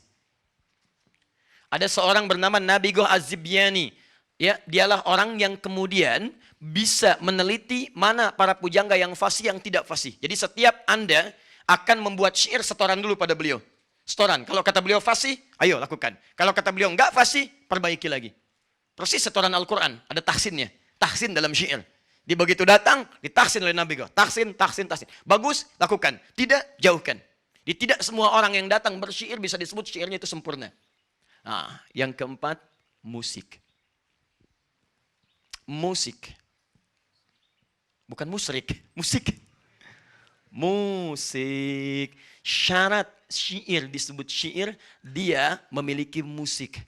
Ada seorang bernama Nabigoh Az-Zibyani. Ya, dialah orang yang kemudian bisa meneliti mana para pujangga yang fasih, yang tidak fasih. Jadi setiap Anda akan membuat syair, setoran dulu pada beliau. Setoran. Kalau kata beliau fasih, ayo lakukan. Kalau kata beliau enggak fasih, perbaiki lagi. Persis setoran Al-Quran. Ada tahsinnya. Tahsin dalam syair. Dia begitu datang, ditahsin oleh Nabigoh. Tahsin, tahsin, tahsin. Bagus, lakukan. Tidak, jauhkan. Jadi tidak semua orang yang datang bersyair bisa disebut syairnya itu sempurna. Nah, yang keempat, musik. Musik. Bukan musrik, musik. Musik. Syarat syair disebut syair, dia memiliki musik.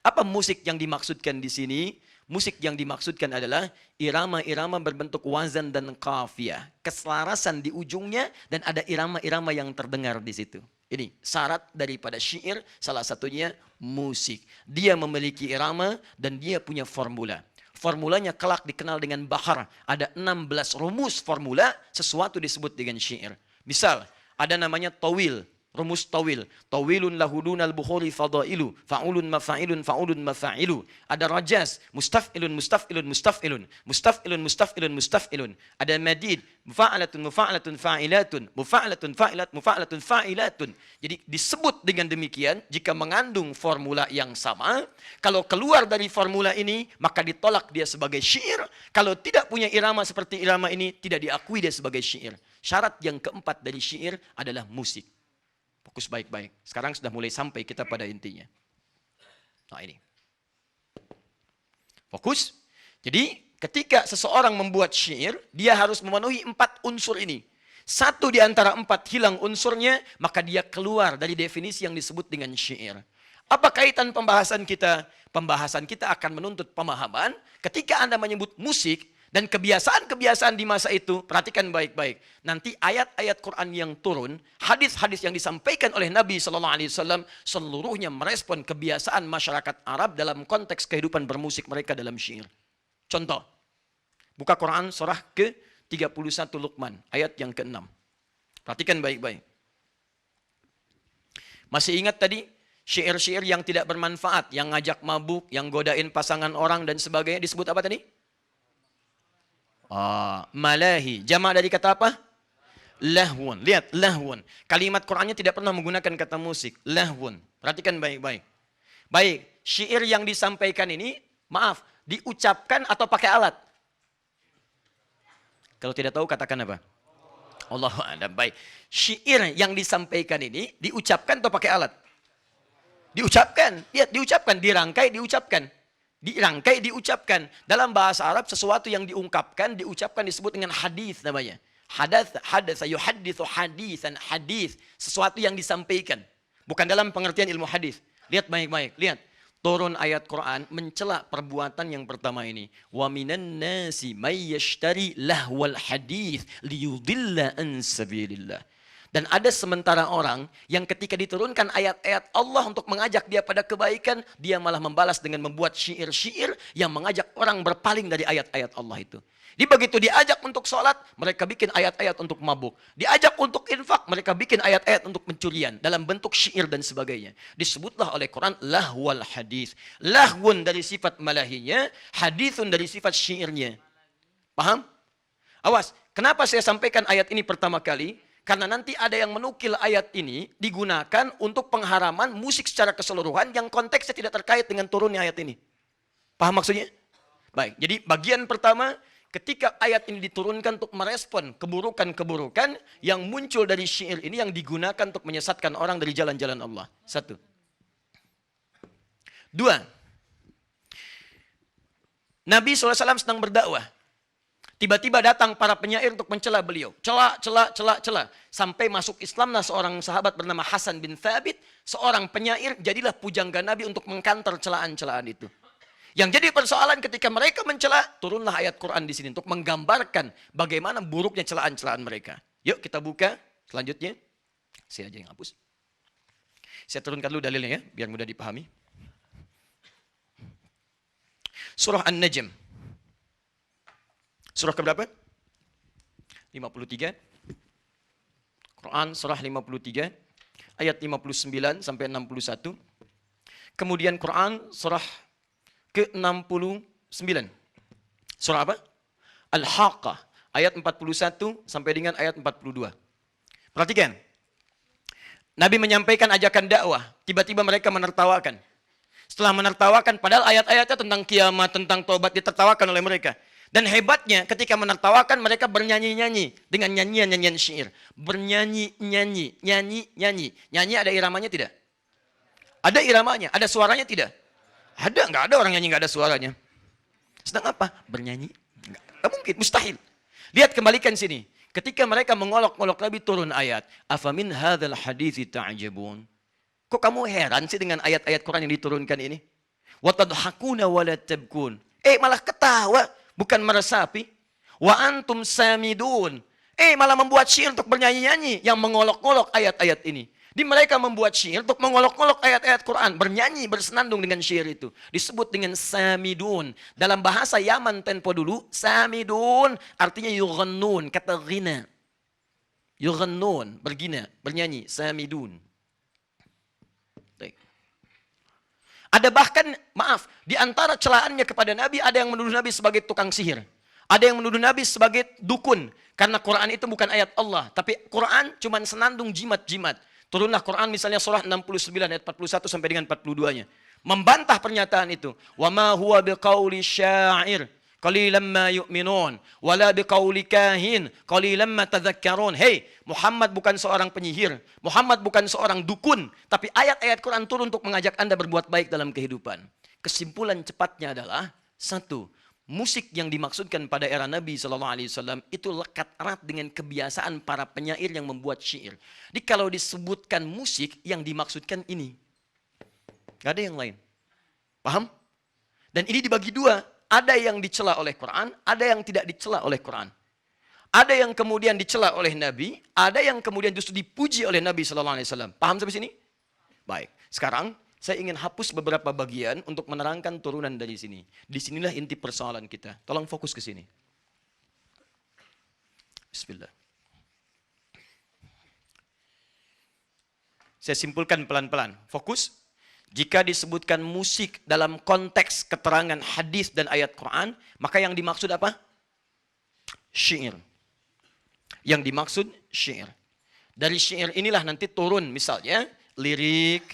Apa musik yang dimaksudkan di sini? Musik yang dimaksudkan adalah irama-irama berbentuk wazan dan qafiyah. Keselarasan di ujungnya dan ada irama-irama yang terdengar di situ. Ini syarat daripada syair, salah satunya musik. Dia memiliki irama dan dia punya formula. Formulanya kelak dikenal dengan bahar. Ada 16 rumus formula, sesuatu disebut dengan syair. Misal, ada namanya tawil. Rumus tawil. Tawilun lahudunal bukhuri fadailu. Fa'ulun mafa'ilun fa'ulun mafa'ilu. Ada rajas. Mustaf'ilun mustaf'ilun mustaf'ilun. Mustaf'ilun mustaf'ilun mustaf'ilun. Ada madid. Mufa'alatun mufa'alatun fa'ilatun. Mufa'alatun fa'ilat mufa'alatun fa'ilatun. Jadi disebut dengan demikian, jika mengandung formula yang sama, kalau keluar dari formula ini, maka ditolak dia sebagai syair. Kalau tidak punya irama seperti irama ini, tidak diakui dia sebagai syair. Syarat yang keempat dari syair adalah musik. Fokus baik-baik. Sekarang sudah mulai sampai kita pada intinya. Nah ini. Fokus. Jadi ketika seseorang membuat syair, dia harus memenuhi 4 unsur ini. Satu di antara 4 hilang unsurnya, maka dia keluar dari definisi yang disebut dengan syair. Apa kaitan pembahasan kita? Pembahasan kita akan menuntut pemahaman ketika Anda menyebut musik, dan kebiasaan-kebiasaan di masa itu, perhatikan baik-baik. Nanti ayat-ayat Quran yang turun, hadis-hadis yang disampaikan oleh Nabi SAW, seluruhnya merespon kebiasaan masyarakat Arab dalam konteks kehidupan bermusik mereka dalam syair. Contoh, buka Quran surah ke-31 Luqman, ayat yang ke-6. Perhatikan baik-baik. Masih ingat tadi, syair-syair yang tidak bermanfaat, yang ngajak mabuk, yang godain pasangan orang dan sebagainya, disebut apa tadi? Malahi. Jama' dari kata apa? Lahwun. Lihat, lahwun. Kalimat Qur'annya tidak pernah menggunakan kata musik. Lahwun. Perhatikan baik-baik. Baik, syair yang disampaikan ini, maaf, diucapkan atau pakai alat? Kalau tidak tahu katakan apa? Allahu a'lam. Baik. Syair yang disampaikan ini diucapkan atau pakai alat? Diucapkan. Lihat, diucapkan, dirangkai, diucapkan. Dirangkai, diucapkan. Dalam bahasa Arab, sesuatu yang diungkapkan, diucapkan disebut dengan hadis namanya. Hadatsa yuhadditsu hadisan, hadis. Sesuatu yang disampaikan. Bukan dalam pengertian ilmu hadis. Lihat baik-baik, lihat. Turun ayat Quran mencela perbuatan yang pertama ini. Wa minan nasi may yashtari lahwal hadis liyudilla an sabilillah. Dan ada sementara orang yang ketika diturunkan ayat-ayat Allah untuk mengajak dia pada kebaikan, dia malah membalas dengan membuat syair-syair yang mengajak orang berpaling dari ayat-ayat Allah itu. Di begitu diajak untuk sholat, mereka bikin ayat-ayat untuk mabuk. Diajak untuk infak, mereka bikin ayat-ayat untuk pencurian dalam bentuk syair dan sebagainya. Disebutlah oleh Quran lahwal hadis. Lahwun dari sifat malahinya, hadithun dari sifat syairnya. Paham? Awas, kenapa saya sampaikan ayat ini pertama kali? Karena nanti ada yang menukil ayat ini digunakan untuk pengharaman musik secara keseluruhan yang konteksnya tidak terkait dengan turunnya ayat ini. Paham maksudnya? Baik, jadi bagian pertama, ketika ayat ini diturunkan untuk merespon keburukan-keburukan yang muncul dari syair ini yang digunakan untuk menyesatkan orang dari jalan-jalan Allah. 1. 2. Nabi SAW sedang berdakwah. Tiba-tiba datang para penyair untuk mencela beliau. Cela. Sampai masuk Islamlah seorang sahabat bernama Hasan bin Thabit. Seorang penyair, jadilah pujangga Nabi untuk mengkanter celaan-celaan itu. Yang jadi persoalan ketika mereka mencela, turunlah ayat Quran di sini untuk menggambarkan bagaimana buruknya celaan-celaan mereka. Yuk kita buka selanjutnya. Saya aja yang hapus. Saya turunkan dulu dalilnya ya, biar mudah dipahami. Surah An-Najm. Surah keberapa? 53. Quran surah 53 ayat 59 sampai 61. Kemudian Quran surah ke-69. Surah apa? Al-Haqqah ayat 41 sampai dengan ayat 42. Perhatikan. Nabi menyampaikan ajakan dakwah, tiba-tiba mereka menertawakan. Setelah menertawakan, padahal ayat-ayatnya tentang kiamat, tentang tobat ditertawakan oleh mereka. Dan hebatnya ketika menertawakan mereka bernyanyi-nyanyi dengan nyanyian-nyanyian syair. Bernyanyi-nyanyi, nyanyi-nyanyi. Nyanyi ada iramanya tidak? Ada iramanya, ada suaranya tidak? Ada, nggak ada orang nyanyi nggak ada suaranya. Sedang apa? Bernyanyi? Nggak mungkin, mustahil. Lihat kembalikan sini. Ketika mereka mengolok-olok Nabi turun ayat. Afamin hadzal hadithi ta'jabun. Kok kamu heran sih dengan ayat-ayat Quran yang diturunkan ini? Wa tadhakuna wa la tabkun. Malah ketawa. Bukan meresapi. Wa antum samidun. Malah membuat syair untuk bernyanyi-nyanyi. Yang mengolok-olok ayat-ayat ini. Di mereka membuat syair untuk mengolok-olok ayat-ayat Quran. Bernyanyi, bersenandung dengan syair itu. Disebut dengan samidun. Dalam bahasa Yaman tempo dulu. Samidun artinya yughannun. Kata ghina. Yughannun. Bergina. Bernyanyi. Samidun. Ada bahkan, maaf, di antara celaannya kepada Nabi, ada yang menuduh Nabi sebagai tukang sihir. Ada yang menuduh Nabi sebagai dukun. Karena Quran itu bukan ayat Allah. Tapi Quran cuma senandung jimat-jimat. Turunlah Quran misalnya surah 69 ayat 41 sampai dengan 42-nya. Membantah pernyataan itu. Wa ma huwa biqauli syair. Qalilan ma yu'minun. Wala biqauli kahin. Qalilan ma tadhakkarun. Hei, Muhammad bukan seorang penyihir. Muhammad bukan seorang dukun. Tapi ayat-ayat Quran turun untuk mengajak Anda berbuat baik dalam kehidupan. Kesimpulan cepatnya adalah, 1. Musik yang dimaksudkan pada era Nabi SAW itu lekat erat dengan kebiasaan para penyair yang membuat syair. Jadi kalau disebutkan musik yang dimaksudkan ini. Gak ada yang lain. Paham? Dan ini dibagi dua. Ada yang dicela oleh Quran, ada yang tidak dicela oleh Quran. Ada yang kemudian dicela oleh Nabi, ada yang kemudian justru dipuji oleh Nabi SAW. Paham sampai sini? Baik. Sekarang saya ingin hapus beberapa bagian untuk menerangkan turunan dari sini. Disinilah inti persoalan kita. Tolong fokus ke sini. Bismillah. Saya simpulkan pelan-pelan. Fokus. Jika disebutkan musik dalam konteks keterangan hadis dan ayat Quran, maka yang dimaksud apa? Syair. Yang dimaksud syair. Dari syair inilah nanti turun misalnya lirik,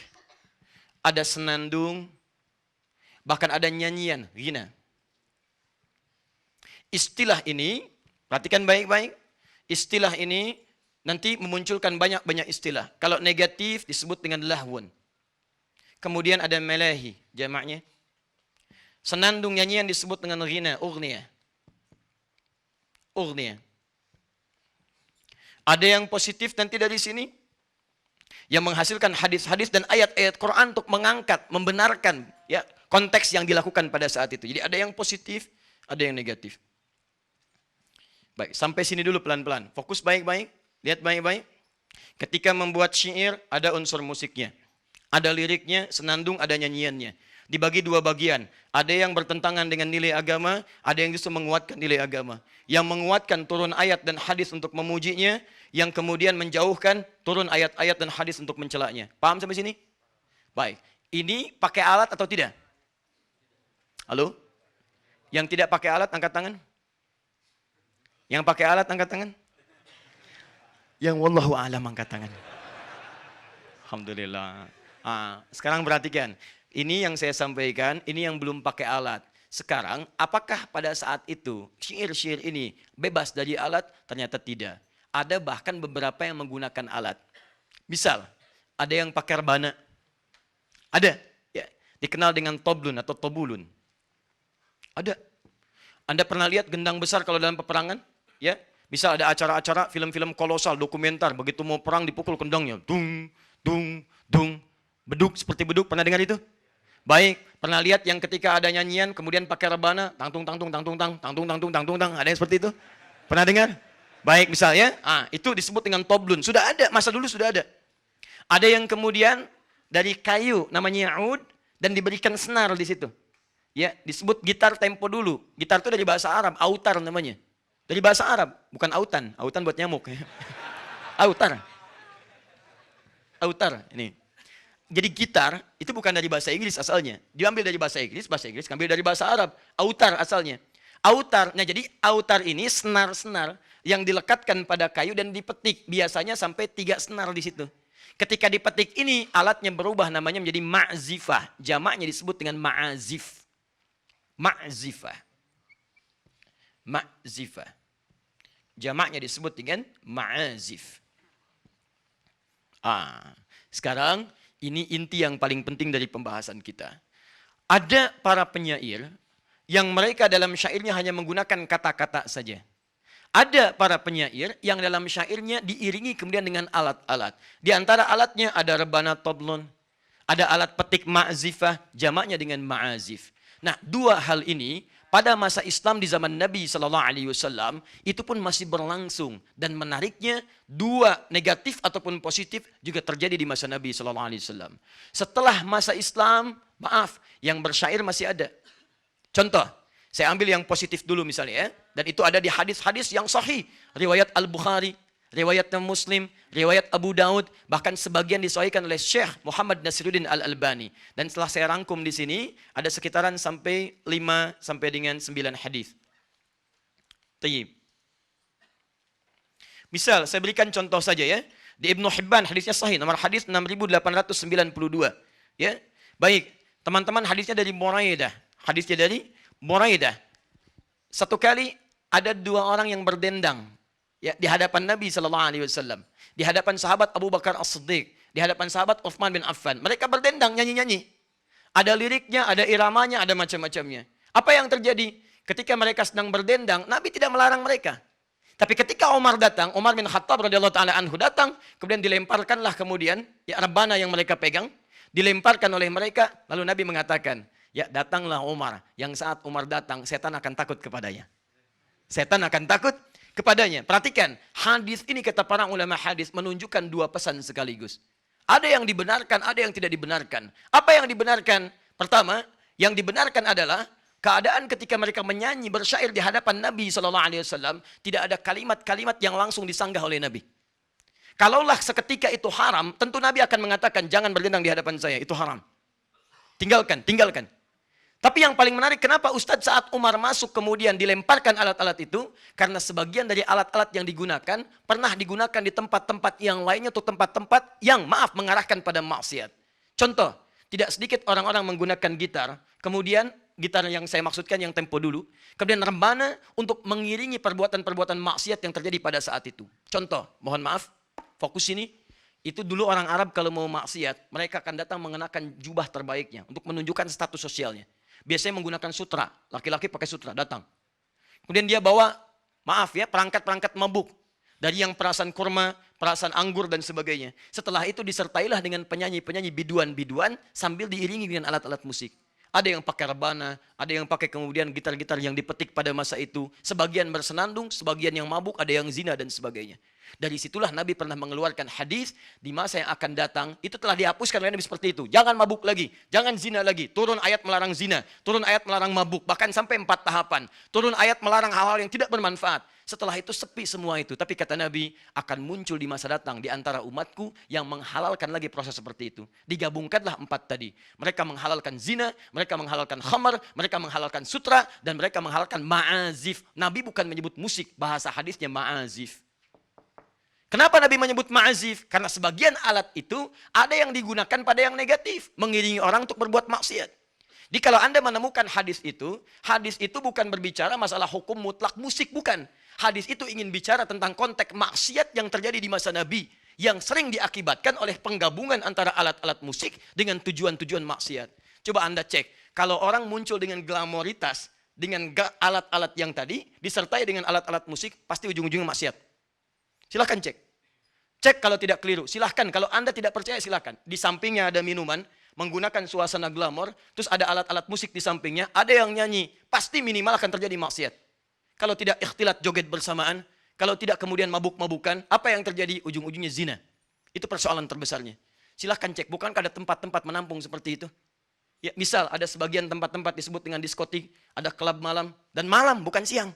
ada senandung, bahkan ada nyanyian, ghina. Istilah ini, perhatikan baik-baik, istilah ini nanti memunculkan banyak-banyak istilah. Kalau negatif disebut dengan lahwun. Kemudian ada melahi, jamaknya. Senandung nyanyian disebut dengan ghina, ughniya. Ughniya. Ada yang positif nanti dari sini. Yang menghasilkan hadis-hadis dan ayat-ayat Quran untuk mengangkat, membenarkan ya konteks yang dilakukan pada saat itu. Jadi ada yang positif, ada yang negatif. Baik, sampai sini dulu pelan-pelan. Fokus baik-baik, lihat baik-baik. Ketika membuat syair, ada unsur musiknya. Ada liriknya, senandung, ada nyanyiannya. Dibagi dua bagian. Ada yang bertentangan dengan nilai agama, ada yang justru menguatkan nilai agama. Yang menguatkan turun ayat dan hadis untuk memujinya, yang kemudian menjauhkan turun ayat-ayat dan hadis untuk mencelaknya. Paham sampai sini? Baik. Ini pakai alat atau tidak? Halo? Yang tidak pakai alat, angkat tangan. Yang pakai alat, angkat tangan. Yang wallahu a'lam, angkat tangan. Alhamdulillah. Sekarang perhatikan. Ini yang saya sampaikan, ini yang belum pakai alat. Sekarang, apakah pada saat itu syair-syair ini bebas dari alat? Ternyata tidak. Ada bahkan beberapa yang menggunakan alat. Misal, ada yang pakai rebana. Ada. Ya, dikenal dengan toblun atau tobulun. Ada. Anda pernah lihat gendang besar kalau dalam peperangan? Ya, misal ada acara-acara film-film kolosal, dokumenter, begitu mau perang dipukul kendangnya. Dung, dung, dung. Beduk seperti beduk, pernah dengar itu? Baik, pernah lihat yang ketika ada nyanyian kemudian pakai rebana, tangtung tangtung tangtung tang, tangtung tangtung tangtung tang, ada yang seperti itu? Pernah dengar? Baik, misalnya, itu disebut dengan toblun. Sudah ada, masa dulu sudah ada. Ada yang kemudian dari kayu namanya ud dan diberikan senar di situ. Ya, disebut gitar tempo dulu. Gitar itu dari bahasa Arab, autar namanya. Dari bahasa Arab, bukan autan. Autan buat nyamuk. Autar. Autar, ini. Jadi gitar itu bukan dari bahasa Inggris asalnya. Diambil dari bahasa Inggris ambil dari bahasa Arab. Autar asalnya. Autar, nah jadi autar ini senar-senar yang dilekatkan pada kayu dan dipetik. Biasanya sampai 3 senar di situ. Ketika dipetik ini alatnya berubah namanya menjadi ma'zifah. Jamaknya disebut dengan ma'azif. Ma'zifah. Ma'zifah. Jamaknya disebut dengan ma'azif. Sekarang ini inti yang paling penting dari pembahasan kita. Ada para penyair yang mereka dalam syairnya hanya menggunakan kata-kata saja. Ada para penyair yang dalam syairnya diiringi kemudian dengan alat-alat. Di antara alatnya ada rebana toblon, ada alat petik ma'zifah, jamaknya dengan ma'azif. Nah, dua hal ini pada masa Islam di zaman Nabi SAW itu pun masih berlangsung dan menariknya dua negatif ataupun positif juga terjadi di masa Nabi SAW. Setelah masa Islam, maaf, yang bersyair masih ada. Contoh, saya ambil yang positif dulu misalnya ya, dan itu ada di hadis-hadis yang sahih, riwayat Al-Bukhari, riwayat Muslim, riwayat Abu Daud, bahkan sebagian disahihkan oleh Syekh Muhammad Nasiruddin Al-Albani. Dan setelah saya rangkum di sini, ada sekitaran sampai 5 sampai dengan 9 hadis. Tayyib. Misal, saya berikan contoh saja ya. Di Ibnu Hibban hadisnya sahih, nomor hadis 6892. Ya. Baik, teman-teman hadisnya dari Buraidah. Hadisnya dari Buraidah. Satu kali ada 2 orang yang berdendang. Ya, di hadapan Nabi SAW, di hadapan sahabat Abu Bakar As-Siddiq, di hadapan sahabat Uthman bin Affan. Mereka berdendang, nyanyi-nyanyi. Ada liriknya, ada iramanya, ada macam-macamnya. Apa yang terjadi? Ketika mereka sedang berdendang, Nabi tidak melarang mereka. Tapi ketika Umar datang, Umar bin Khattab radhiyallahu taala anhu datang, kemudian dilemparkanlah kemudian ya rebana yang mereka pegang, dilemparkan oleh mereka, lalu Nabi mengatakan, ya datanglah Umar, yang saat Umar datang, setan akan takut kepadanya. Setan akan takut kepadanya. Perhatikan, hadis ini kata para ulama hadis menunjukkan 2 pesan sekaligus. Ada yang dibenarkan, ada yang tidak dibenarkan. Apa yang dibenarkan? Pertama, yang dibenarkan adalah keadaan ketika mereka menyanyi bersyair di hadapan Nabi SAW, tidak ada kalimat-kalimat yang langsung disanggah oleh Nabi. Kalaulah seketika itu haram, tentu Nabi akan mengatakan jangan berdendang di hadapan saya, itu haram. Tinggalkan, tinggalkan. Tapi yang paling menarik, kenapa Ustadz saat Umar masuk kemudian dilemparkan alat-alat itu? Karena sebagian dari alat-alat yang digunakan, pernah digunakan di tempat-tempat yang lainnya atau tempat-tempat yang mengarahkan pada maksiat. Contoh, tidak sedikit orang-orang menggunakan gitar, kemudian gitar yang saya maksudkan yang tempo dulu, kemudian rebana untuk mengiringi perbuatan-perbuatan maksiat yang terjadi pada saat itu. Contoh, mohon maaf, fokus ini, itu dulu orang Arab kalau mau maksiat, mereka akan datang mengenakan jubah terbaiknya untuk menunjukkan status sosialnya. Biasanya menggunakan sutra, laki-laki pakai sutra, datang. Kemudian dia bawa, maaf ya, perangkat-perangkat mabuk. Dari yang perasan kurma, perasan anggur dan sebagainya. Setelah itu disertailah dengan penyanyi-penyanyi biduan-biduan sambil diiringi dengan alat-alat musik. Ada yang pakai rebana, ada yang pakai kemudian gitar-gitar yang dipetik pada masa itu. Sebagian bersenandung, sebagian yang mabuk, ada yang zina dan sebagainya. Dari situlah Nabi pernah mengeluarkan hadis di masa yang akan datang. Itu telah dihapuskan oleh Nabi seperti itu. Jangan mabuk lagi, jangan zina lagi. Turun ayat melarang zina, turun ayat melarang mabuk. Bahkan sampai 4 tahapan. Turun ayat melarang hal-hal yang tidak bermanfaat. Setelah itu sepi semua itu. Tapi kata Nabi, akan muncul di masa datang di antara umatku yang menghalalkan lagi proses seperti itu. Digabungkanlah 4 tadi. Mereka menghalalkan zina, mereka menghalalkan khamar, mereka menghalalkan sutra, dan mereka menghalalkan ma'azif. Nabi bukan menyebut musik, bahasa hadisnya ma'azif. Kenapa Nabi menyebut ma'azif? Karena sebagian alat itu ada yang digunakan pada yang negatif. Mengiringi orang untuk berbuat maksiat. Jadi kalau Anda menemukan hadis itu bukan berbicara masalah hukum mutlak musik, bukan. Hadis itu ingin bicara tentang konteks maksiat yang terjadi di masa Nabi. Yang sering diakibatkan oleh penggabungan antara alat-alat musik dengan tujuan-tujuan maksiat. Coba Anda cek, kalau orang muncul dengan glamoritas, dengan alat-alat yang tadi, disertai dengan alat-alat musik, pasti ujung-ujungnya maksiat. Silahkan cek. Cek kalau tidak keliru. Silahkan, kalau Anda tidak percaya silahkan. Di sampingnya ada minuman, menggunakan suasana glamor, terus ada alat-alat musik di sampingnya, ada yang nyanyi, pasti minimal akan terjadi maksiat. Kalau tidak ikhtilat joget bersamaan, kalau tidak kemudian mabuk-mabukan, apa yang terjadi? Ujung-ujungnya zina. Itu persoalan terbesarnya. Silahkan cek, bukankah ada tempat-tempat menampung seperti itu? Ya, misal ada sebagian tempat-tempat disebut dengan diskotik, ada klub malam, dan malam bukan siang.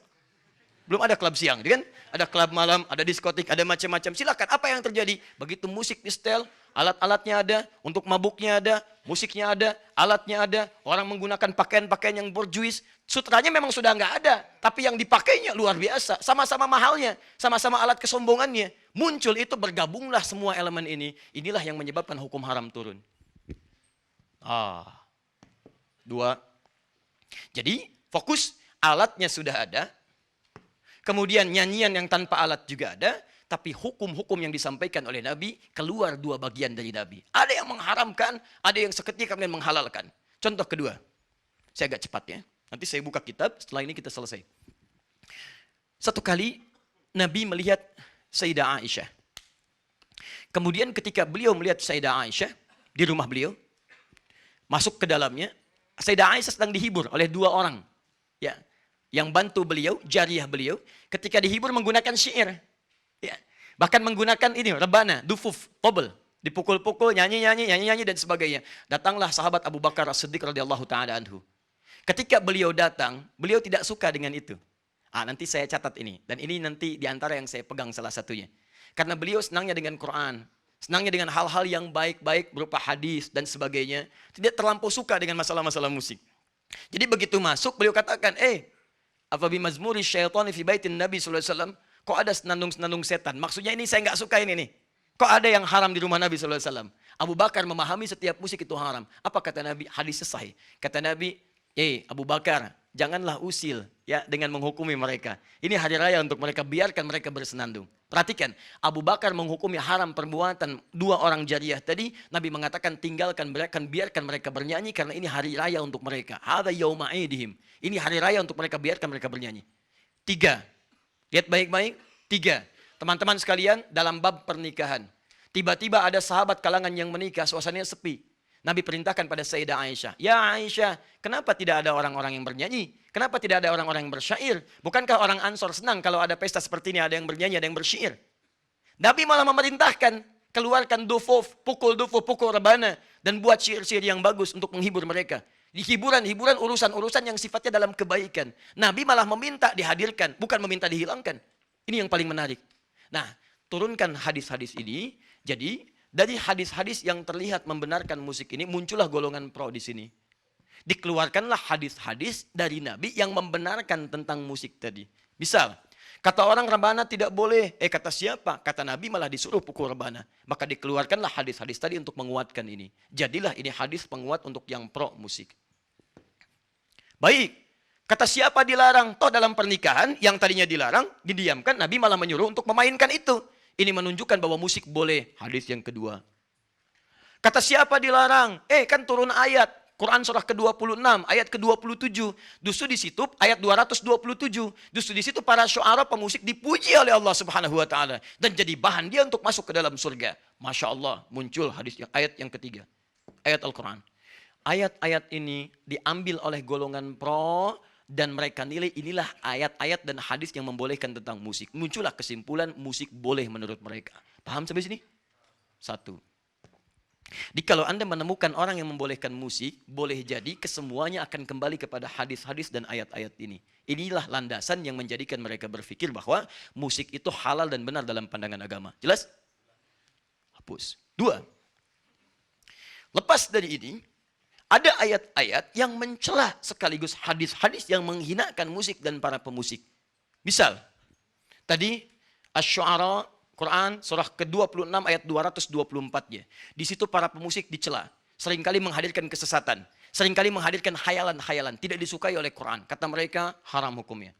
Belum ada klub siang, kan? Ada klub malam, ada diskotik, ada macam-macam. Silakan, apa yang terjadi? Begitu musik di setel, alat-alatnya ada, untuk mabuknya ada, musiknya ada, alatnya ada, orang menggunakan pakaian-pakaian yang borjuis, sutranya memang sudah nggak ada, tapi yang dipakainya luar biasa, sama-sama mahalnya, sama-sama alat kesombongannya. Muncul itu, bergabunglah semua elemen ini, inilah yang menyebabkan hukum haram turun. 2. Jadi, fokus alatnya sudah ada, kemudian nyanyian yang tanpa alat juga ada, tapi hukum-hukum yang disampaikan oleh Nabi keluar 2 bagian dari Nabi. Ada yang mengharamkan, ada yang seketika kemudian menghalalkan. Contoh kedua, saya agak cepat ya. Nanti saya buka kitab, setelah ini kita selesai. Satu kali Nabi melihat Sayyidah Aisyah. Kemudian ketika beliau melihat Sayyidah Aisyah di rumah beliau, masuk ke dalamnya, Sayyidah Aisyah sedang dihibur oleh 2 orang. Ya, yang bantu beliau, jariyah beliau, ketika dihibur menggunakan syair. Ya. Bahkan menggunakan ini, rebana, dufuf, tobel. Dipukul-pukul, nyanyi-nyanyi dan sebagainya. Datanglah sahabat Abu Bakar As-Siddiq radhiyallahu ta'ala anhu. Ketika beliau datang, beliau tidak suka dengan itu. Nanti saya catat ini. Dan ini nanti diantara yang saya pegang salah satunya. Karena beliau senangnya dengan Quran. Senangnya dengan hal-hal yang baik-baik berupa hadis dan sebagainya. Tidak terlampau suka dengan masalah-masalah musik. Jadi begitu masuk, beliau katakan, apa bimazmuri syaitani fi baitin Nabi sallallahu alaihi wasallam? Kok ada senandung-senandung setan? Maksudnya ini saya nggak suka ini nih. Kok ada yang haram di rumah Nabi sallallahu alaihi wasallam? Abu Bakar memahami setiap musik itu haram. Apa kata Nabi? Hadis sahih. Kata Nabi, Abu Bakar, janganlah usil ya dengan menghukumi mereka. Ini hari raya untuk mereka, biarkan mereka bersenandung. Perhatikan, Abu Bakar menghukumi haram perbuatan 2 orang jariyah tadi. Nabi mengatakan tinggalkan mereka, biarkan mereka bernyanyi karena ini hari raya untuk mereka. Hadza yauma aidihim. Ini hari raya untuk mereka, biarkan mereka bernyanyi. 3. Lihat baik-baik. 3. Teman-teman sekalian, dalam bab pernikahan. Tiba-tiba ada sahabat kalangan yang menikah, suasananya sepi. Nabi perintahkan pada Sayyidah Aisyah. Ya Aisyah, kenapa tidak ada orang-orang yang bernyanyi? Kenapa tidak ada orang-orang yang bersyair? Bukankah orang Ansor senang kalau ada pesta seperti ini, ada yang bernyanyi, ada yang bersyair? Nabi malah memerintahkan, keluarkan dufuf, pukul rebana, dan buat syair-syair yang bagus untuk menghibur mereka. Di hiburan-hiburan, urusan-urusan yang sifatnya dalam kebaikan. Nabi malah meminta dihadirkan, bukan meminta dihilangkan. Ini yang paling menarik. Nah, turunkan hadis-hadis ini. Jadi, dari hadis-hadis yang terlihat membenarkan musik ini, muncullah golongan pro di sini. Dikeluarkanlah hadis-hadis dari Nabi yang membenarkan tentang musik tadi. Misal, kata orang rebana tidak boleh. Kata siapa? Kata Nabi malah disuruh pukul rebana. Maka dikeluarkanlah hadis-hadis tadi untuk menguatkan ini. Jadilah ini hadis penguat untuk yang pro musik. Baik, kata siapa dilarang? Toh dalam pernikahan yang tadinya dilarang, didiamkan, Nabi malah menyuruh untuk memainkan itu. Ini menunjukkan bahwa musik boleh. Hadis yang kedua. Kata siapa dilarang? Kan turun ayat. Quran surah ke-26, ayat ke-27. Justru di situ ayat 227. Justru di situ para syuara pemusik dipuji oleh Allah Subhanahu wa taala dan jadi bahan dia untuk masuk ke dalam surga. Masya Allah, muncul hadis yang ayat yang ketiga. Ayat Al-Quran. Ayat-ayat ini diambil oleh golongan pro dan mereka nilai inilah ayat-ayat dan hadis yang membolehkan tentang musik. Muncullah kesimpulan musik boleh menurut mereka. Paham sampai sini? Satu. Jadi kalau Anda menemukan orang yang membolehkan musik, boleh jadi kesemuanya akan kembali kepada hadis-hadis dan ayat-ayat ini. Inilah landasan yang menjadikan mereka berpikir bahwa musik itu halal dan benar dalam pandangan agama. Jelas? Hapus. Dua. Lepas dari ini, ada ayat-ayat yang mencela sekaligus hadis-hadis yang menghinakan musik dan para pemusik. Misal, tadi Asy-Syu'ara Quran surah ke-26 ayat 224-nya. Di situ para pemusik dicela, seringkali menghadirkan kesesatan, seringkali menghadirkan khayalan-khayalan, tidak disukai oleh Quran. Kata mereka haram hukumnya.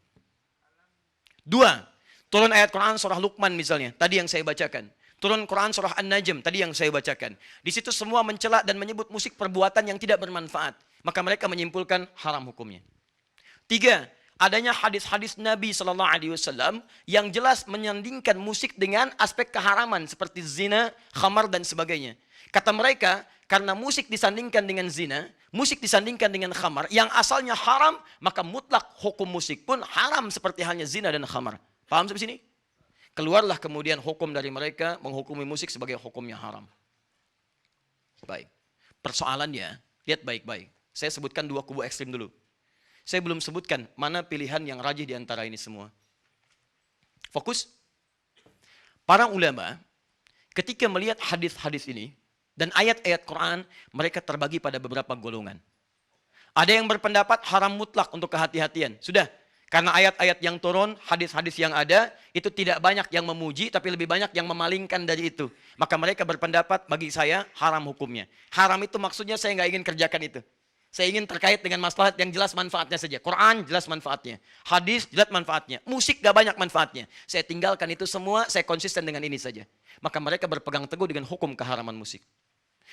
Dua, turun ayat Quran surah Luqman misalnya, tadi yang saya bacakan. Turun Quran surah An-Najm, tadi yang saya bacakan. Di situ semua mencela dan menyebut musik perbuatan yang tidak bermanfaat. Maka mereka menyimpulkan haram hukumnya. Tiga, adanya hadis-hadis Nabi SAW yang jelas menyandingkan musik dengan aspek keharaman seperti zina, khamar dan sebagainya. Kata mereka, karena musik disandingkan dengan zina, musik disandingkan dengan khamar, yang asalnya haram, maka mutlak hukum musik pun haram seperti halnya zina dan khamar. Paham sampai sini? Keluarlah kemudian hukum dari mereka menghukumi musik sebagai hukumnya haram. Baik. Persoalannya, lihat baik-baik. Saya sebutkan dua kubu ekstrim dulu. Saya belum sebutkan mana pilihan yang rajih di antara ini semua. Fokus. Para ulama ketika melihat hadis-hadis ini dan ayat-ayat Quran, mereka terbagi pada beberapa golongan. Ada yang berpendapat haram mutlak untuk kehati-hatian. Sudah. Karena ayat-ayat yang turun, hadis-hadis yang ada, itu tidak banyak yang memuji, tapi lebih banyak yang memalingkan dari itu. Maka mereka berpendapat, bagi saya, haram hukumnya. Haram itu maksudnya saya nggak ingin kerjakan itu. Saya ingin terkait dengan maslahat yang jelas manfaatnya saja. Quran jelas manfaatnya. Hadis jelas manfaatnya. Musik gak banyak manfaatnya. Saya tinggalkan itu semua, saya konsisten dengan ini saja. Maka mereka berpegang teguh dengan hukum keharaman musik.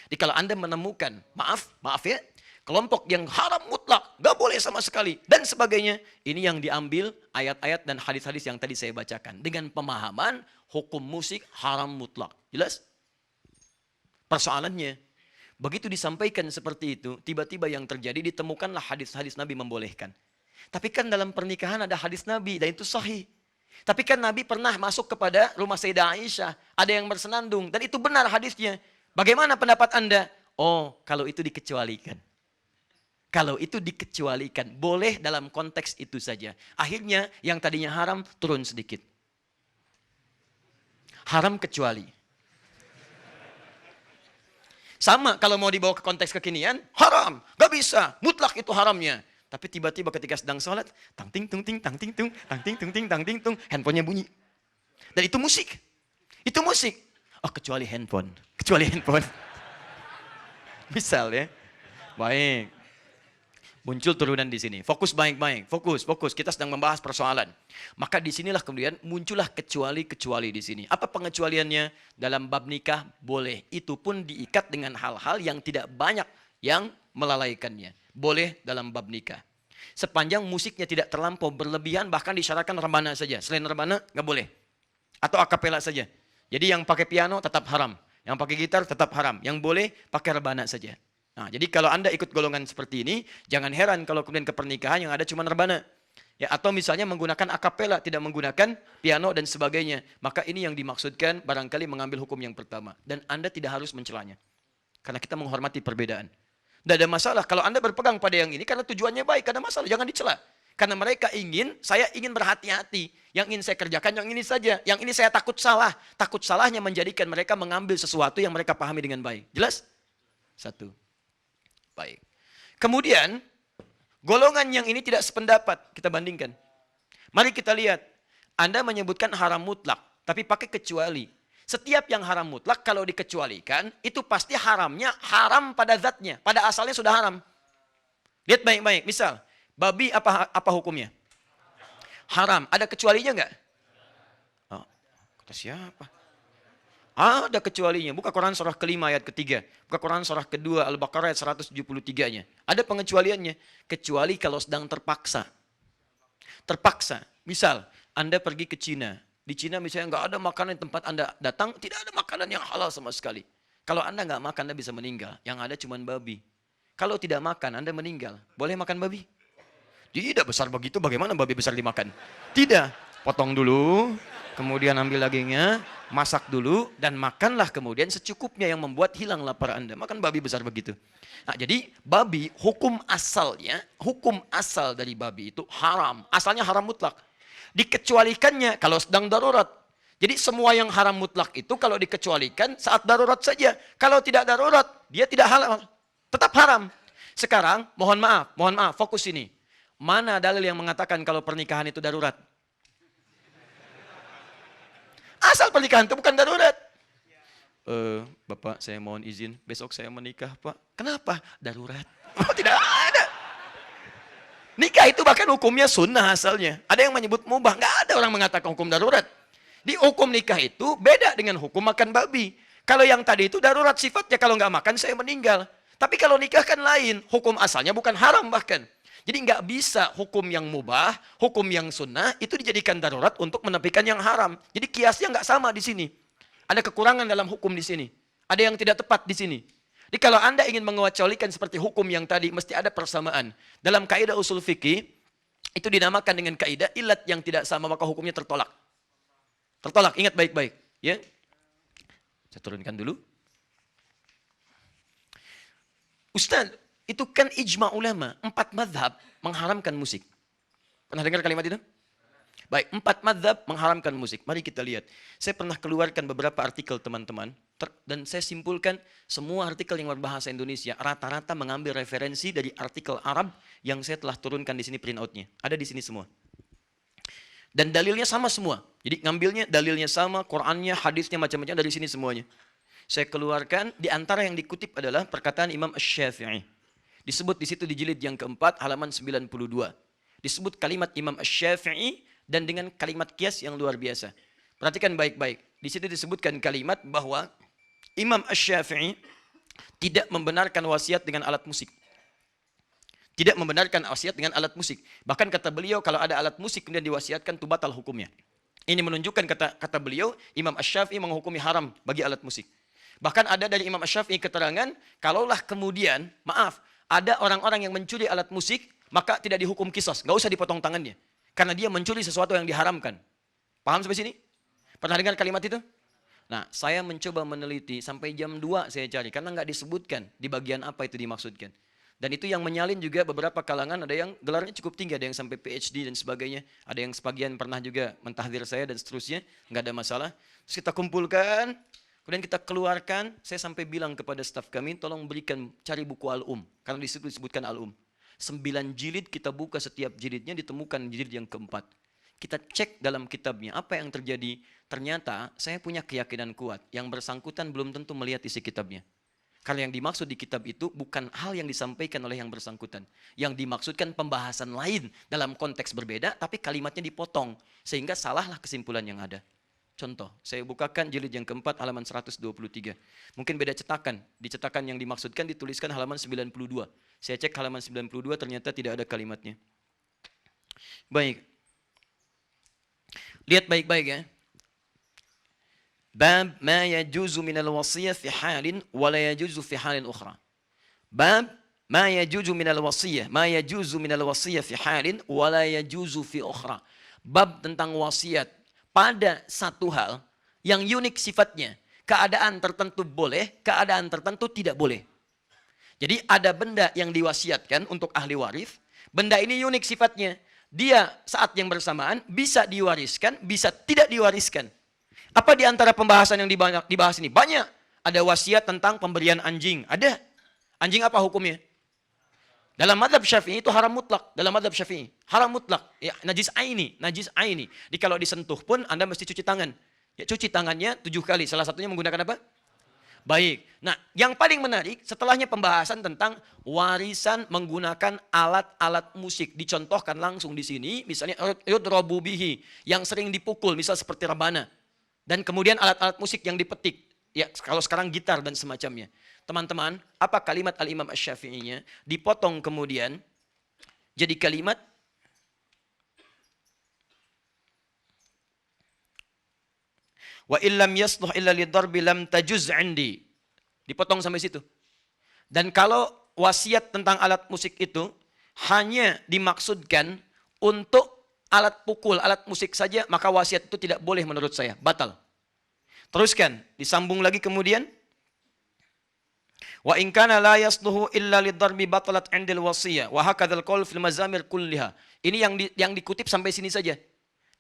Jadi kalau Anda menemukan, maaf ya, kelompok yang haram mutlak, gak boleh sama sekali, dan sebagainya. Ini yang diambil ayat-ayat dan hadis-hadis yang tadi saya bacakan. Dengan pemahaman hukum musik haram mutlak. Jelas? Persoalannya, begitu disampaikan seperti itu, tiba-tiba yang terjadi ditemukanlah hadis-hadis Nabi membolehkan. Tapi kan dalam pernikahan ada hadis Nabi, dan itu sahih. Tapi kan Nabi pernah masuk kepada rumah Sayyidah Aisyah, ada yang bersenandung, dan itu benar hadisnya. Bagaimana pendapat Anda? Oh, kalau itu dikecualikan. Kalau itu dikecualikan, boleh dalam konteks itu saja. Akhirnya yang tadinya haram turun sedikit. Haram kecuali. Sama kalau mau dibawa ke konteks kekinian, haram, gak bisa, mutlak itu haramnya. Tapi tiba-tiba ketika sedang sholat, tang ting tung ting tang ting tung, tang ting tung ting tang ting tung, handphonenya bunyi. Dan itu musik. Itu musik. Oh, kecuali handphone. Kecuali handphone. Misal ya. Baik. Muncul turunan di sini. Fokus baik-baik. Fokus. Kita sedang membahas persoalan. Maka disinilah kemudian muncullah kecuali-kecuali di sini. Apa pengecualiannya? Dalam bab nikah boleh. Itu pun diikat dengan hal-hal yang tidak banyak yang melalaikannya. Boleh dalam bab nikah. Sepanjang musiknya tidak terlampau berlebihan, bahkan disyaratkan rebana saja. Selain rebana, nggak boleh. Atau akapela saja. Jadi yang pakai piano tetap haram. Yang pakai gitar tetap haram. Yang boleh pakai rebana saja. Nah, jadi kalau Anda ikut golongan seperti ini, jangan heran kalau kemudian ke pernikahan yang ada cuma rebana. Ya, atau misalnya menggunakan akapela, tidak menggunakan piano dan sebagainya. Maka ini yang dimaksudkan barangkali mengambil hukum yang pertama. Dan Anda tidak harus mencelanya. Karena kita menghormati perbedaan. Tidak ada masalah. Kalau Anda berpegang pada yang ini, karena tujuannya baik, ada masalah. Jangan dicela. Karena mereka saya ingin berhati-hati. Yang ingin saya kerjakan, yang ini saja. Yang ini saya takut salah. Takut salahnya menjadikan mereka mengambil sesuatu yang mereka pahami dengan baik. Jelas? Satu. Baik. Kemudian, golongan yang ini tidak sependapat. Kita bandingkan. Mari kita lihat. Anda menyebutkan haram mutlak, tapi pakai kecuali. Setiap yang haram mutlak, kalau dikecualikan, itu pasti haramnya haram pada zatnya. Pada asalnya sudah haram. Lihat baik-baik. Misal, babi apa hukumnya? Haram. Ada kecualinya enggak? Oh, kata siapa? Ada kecualinya. Buka Quran surah kelima ayat ketiga. Buka Quran surah kedua Al-Baqarah ayat 173-nya. Ada pengecualiannya. Kecuali kalau sedang terpaksa. Terpaksa. Misal, Anda pergi ke Cina. Di Cina misalnya nggak ada makanan di tempat Anda datang. Tidak ada makanan yang halal sama sekali. Kalau Anda nggak makan, Anda bisa meninggal. Yang ada cuma babi. Kalau tidak makan, Anda meninggal. Boleh makan babi? Tidak, besar begitu bagaimana babi besar dimakan? Tidak. Potong dulu, kemudian ambil dagingnya, masak dulu, dan makanlah kemudian secukupnya yang membuat hilang lapar Anda. Makan babi besar begitu. Nah, jadi babi, hukum asal dari babi itu haram. Asalnya haram mutlak. Dikecualikannya kalau sedang darurat. Jadi semua yang haram mutlak itu kalau dikecualikan saat darurat saja. Kalau tidak darurat, dia tidak halal. Tetap haram. Sekarang, mohon maaf, fokus ini. Mana dalil yang mengatakan kalau pernikahan itu darurat? Asal pernikahan itu bukan darurat. Bapak, saya mohon izin, besok saya menikah, Pak. Kenapa? Darurat. Oh, tidak ada. Nikah itu bahkan hukumnya sunnah asalnya. Ada yang menyebut mubah, nggak ada orang mengatakan hukum darurat. Di hukum nikah itu beda dengan hukum makan babi. Kalau yang tadi itu darurat sifatnya, kalau nggak makan saya meninggal. Tapi kalau nikah kan lain, hukum asalnya bukan haram bahkan. Jadi nggak bisa hukum yang mubah, hukum yang sunnah itu dijadikan darurat untuk menepikan yang haram. Jadi kiasnya nggak sama di sini. Ada kekurangan dalam hukum di sini. Ada yang tidak tepat di sini. Jadi kalau Anda ingin mengecualikan seperti hukum yang tadi, mesti ada persamaan. Dalam kaidah usul fikih, itu dinamakan dengan kaidah ilat yang tidak sama, maka hukumnya tertolak. Tertolak, ingat baik-baik. Ya. Saya turunkan dulu. Ustaz, itu kan ijma ulama. 4 madhab mengharamkan musik. Pernah dengar kalimat itu? Baik, 4 madhab mengharamkan musik. Mari kita lihat. Saya pernah keluarkan beberapa artikel teman-teman. Dan saya simpulkan semua artikel yang berbahasa Indonesia rata-rata mengambil referensi dari artikel Arab yang saya telah turunkan di sini printoutnya. Ada di sini semua. Dan dalilnya sama semua. Jadi ngambilnya dalilnya sama, Qurannya, hadisnya, macam-macam dari sini semuanya. Saya keluarkan, di antara yang dikutip adalah perkataan Imam Asy-Syafi'i. Disebut di situ di jilid yang keempat, halaman 92. Disebut kalimat Imam Asy-Syafi'i dan dengan kalimat kias yang luar biasa. Perhatikan baik-baik. Di situ disebutkan kalimat bahwa Imam Asy-Syafi'i tidak membenarkan wasiat dengan alat musik. Tidak membenarkan wasiat dengan alat musik. Bahkan kata beliau kalau ada alat musik kemudian diwasiatkan itu batal hukumnya. Ini menunjukkan kata beliau Imam Asy-Syafi'i menghukumi haram bagi alat musik. Bahkan ada dari Imam Asy-Syafi'i keterangan kalaulah kemudian ada orang-orang yang mencuri alat musik maka tidak dihukum kisos, nggak usah dipotong tangannya karena dia mencuri sesuatu yang diharamkan. Paham sampai sini? Pernah dengar kalimat itu? Nah, saya mencoba meneliti sampai jam 2 saya cari karena nggak disebutkan di bagian apa itu dimaksudkan. Dan itu yang menyalin juga beberapa kalangan, ada yang gelarnya cukup tinggi, ada yang sampai PhD dan sebagainya. Ada yang sebagian pernah juga mentahdir saya dan seterusnya, nggak ada masalah. Terus kita kumpulkan, kemudian kita keluarkan, saya sampai bilang kepada staf kami, tolong cari buku Al-Um. Karena di situ disebutkan Al-Um. 9 jilid kita buka setiap jilidnya, ditemukan jilid yang keempat. Kita cek dalam kitabnya, apa yang terjadi. Ternyata saya punya keyakinan kuat, yang bersangkutan belum tentu melihat isi kitabnya. Karena yang dimaksud di kitab itu bukan hal yang disampaikan oleh yang bersangkutan. Yang dimaksudkan pembahasan lain dalam konteks berbeda, tapi kalimatnya dipotong. Sehingga salahlah kesimpulan yang ada. Contoh, saya bukakan jilid yang keempat halaman 123. Mungkin beda cetakan. Di cetakan yang dimaksudkan dituliskan halaman 92. Saya cek halaman 92 ternyata tidak ada kalimatnya. Baik. Lihat baik-baik ya. Bab ma yajuzu minal wasiyah fi halin wa la yajuzu fi halin ukhra. Bab ma yajuzu minal wasiyah fi halin wa la yajuzu fi ukhra. Bab tentang wasiat pada satu hal yang unik sifatnya. Keadaan tertentu boleh, keadaan tertentu tidak boleh. Jadi ada benda yang diwasiatkan untuk ahli waris. Benda ini unik sifatnya. Dia saat yang bersamaan bisa diwariskan, bisa tidak diwariskan. Apa di antara pembahasan yang dibahas ini? Banyak. Ada wasiat tentang pemberian anjing. Ada. Anjing apa hukumnya? Dalam mazhab Syafi'i itu haram mutlak. Dalam mazhab Syafi'i. Haram mutlak. Ya, najis aini. Jadi kalau disentuh pun Anda mesti cuci tangan. Ya, cuci tangannya 7 kali. Salah satunya menggunakan apa? Baik. Nah, yang paling menarik setelahnya pembahasan tentang warisan menggunakan alat-alat musik. Dicontohkan langsung di sini. Misalnya yudrobu bihi. Yang sering dipukul. Misal seperti rebana. Dan kemudian alat-alat musik yang dipetik. Ya, kalau sekarang gitar dan semacamnya. Teman-teman, apa kalimat Al-Imam Asy-Syafi'inya? Dipotong kemudian jadi kalimat wa illam yasluh illa lidarbi lam tajuz 'indi. Dipotong sampai situ. Dan kalau wasiat tentang alat musik itu hanya dimaksudkan untuk alat pukul, alat musik saja, maka wasiat itu tidak boleh menurut saya, batal. Teruskan, disambung lagi kemudian. Wa in kana la yasluhu illa lidarbi batalat 'indil wasiyah wa hakadzal qaul fil mazamir kulliha. Ini yang dikutip sampai sini saja.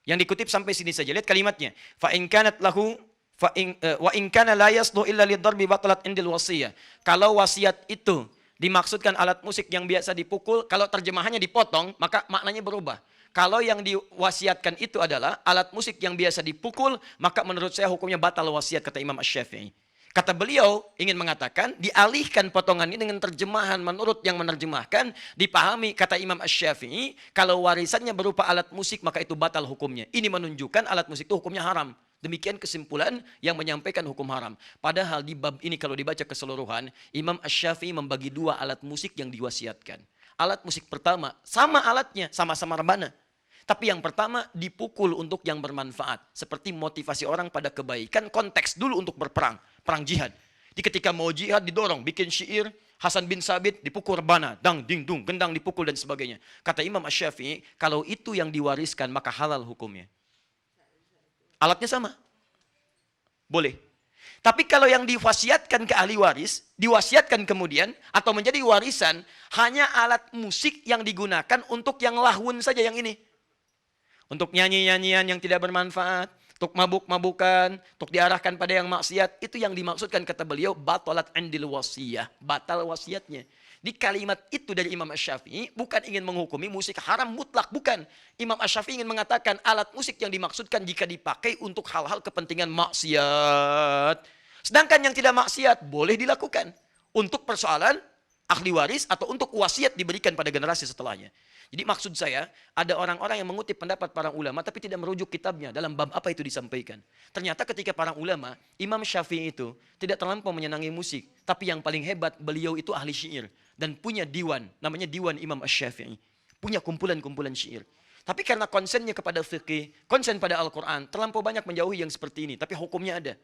Yang dikutip sampai sini saja. Lihat kalimatnya. Fa in kanat lahu wa in kana la yasluhu illa lidarbi batalat 'indil wasiyah. Kalau wasiat itu dimaksudkan alat musik yang biasa dipukul, kalau terjemahannya dipotong, maka maknanya berubah. Kalau yang diwasiatkan itu adalah alat musik yang biasa dipukul, maka menurut saya hukumnya batal wasiat, kata Imam Asy-Syafi'i. Kata beliau ingin mengatakan dialihkan potongan ini dengan terjemahan menurut yang menerjemahkan, dipahami kata Imam Asy-Syafi'i kalau warisannya berupa alat musik maka itu batal hukumnya. Ini menunjukkan alat musik itu hukumnya haram. Demikian kesimpulan yang menyampaikan hukum haram. Padahal di bab ini kalau dibaca keseluruhan, Imam Asy-Syafi'i membagi dua alat musik yang diwasiatkan. Alat musik pertama sama alatnya, sama-sama rebana. Tapi yang pertama dipukul untuk yang bermanfaat. Seperti motivasi orang pada kebaikan, konteks dulu untuk berperang. Perang jihad. Di ketika mau jihad didorong, bikin syair, Hasan bin Sabit dipukul rebana, dang, ding, dung, gendang dipukul dan sebagainya. Kata Imam Asy-Syafi'i, kalau itu yang diwariskan maka halal hukumnya. Alatnya sama. Boleh. Tapi kalau yang diwasiatkan ke ahli waris, diwasiatkan kemudian, atau menjadi warisan, hanya alat musik yang digunakan untuk yang lahun saja yang ini. Untuk nyanyi-nyanyian yang tidak bermanfaat, untuk mabuk-mabukan, untuk diarahkan pada yang maksiat, itu yang dimaksudkan kata beliau batalat 'indil wasiyah, batal wasiatnya. Di kalimat itu dari Imam Asy-Syafi'i bukan ingin menghukumi musik haram mutlak, bukan. Imam Asy-Syafi'i ingin mengatakan alat musik yang dimaksudkan jika dipakai untuk hal-hal kepentingan maksiat. Sedangkan yang tidak maksiat boleh dilakukan untuk persoalan ahli waris atau untuk wasiat diberikan pada generasi setelahnya. Jadi maksud saya, ada orang-orang yang mengutip pendapat para ulama tapi tidak merujuk kitabnya dalam bab apa itu disampaikan. Ternyata ketika para ulama, Imam Syafi'i itu tidak terlampau menyenangi musik. Tapi yang paling hebat, beliau itu ahli syair. Dan punya diwan, namanya Diwan Imam Asy-Syafi'i. Punya kumpulan-kumpulan syair. Tapi karena konsennya kepada fikih, konsen pada Al-Quran, terlampau banyak menjauhi yang seperti ini. Tapi hukumnya ada.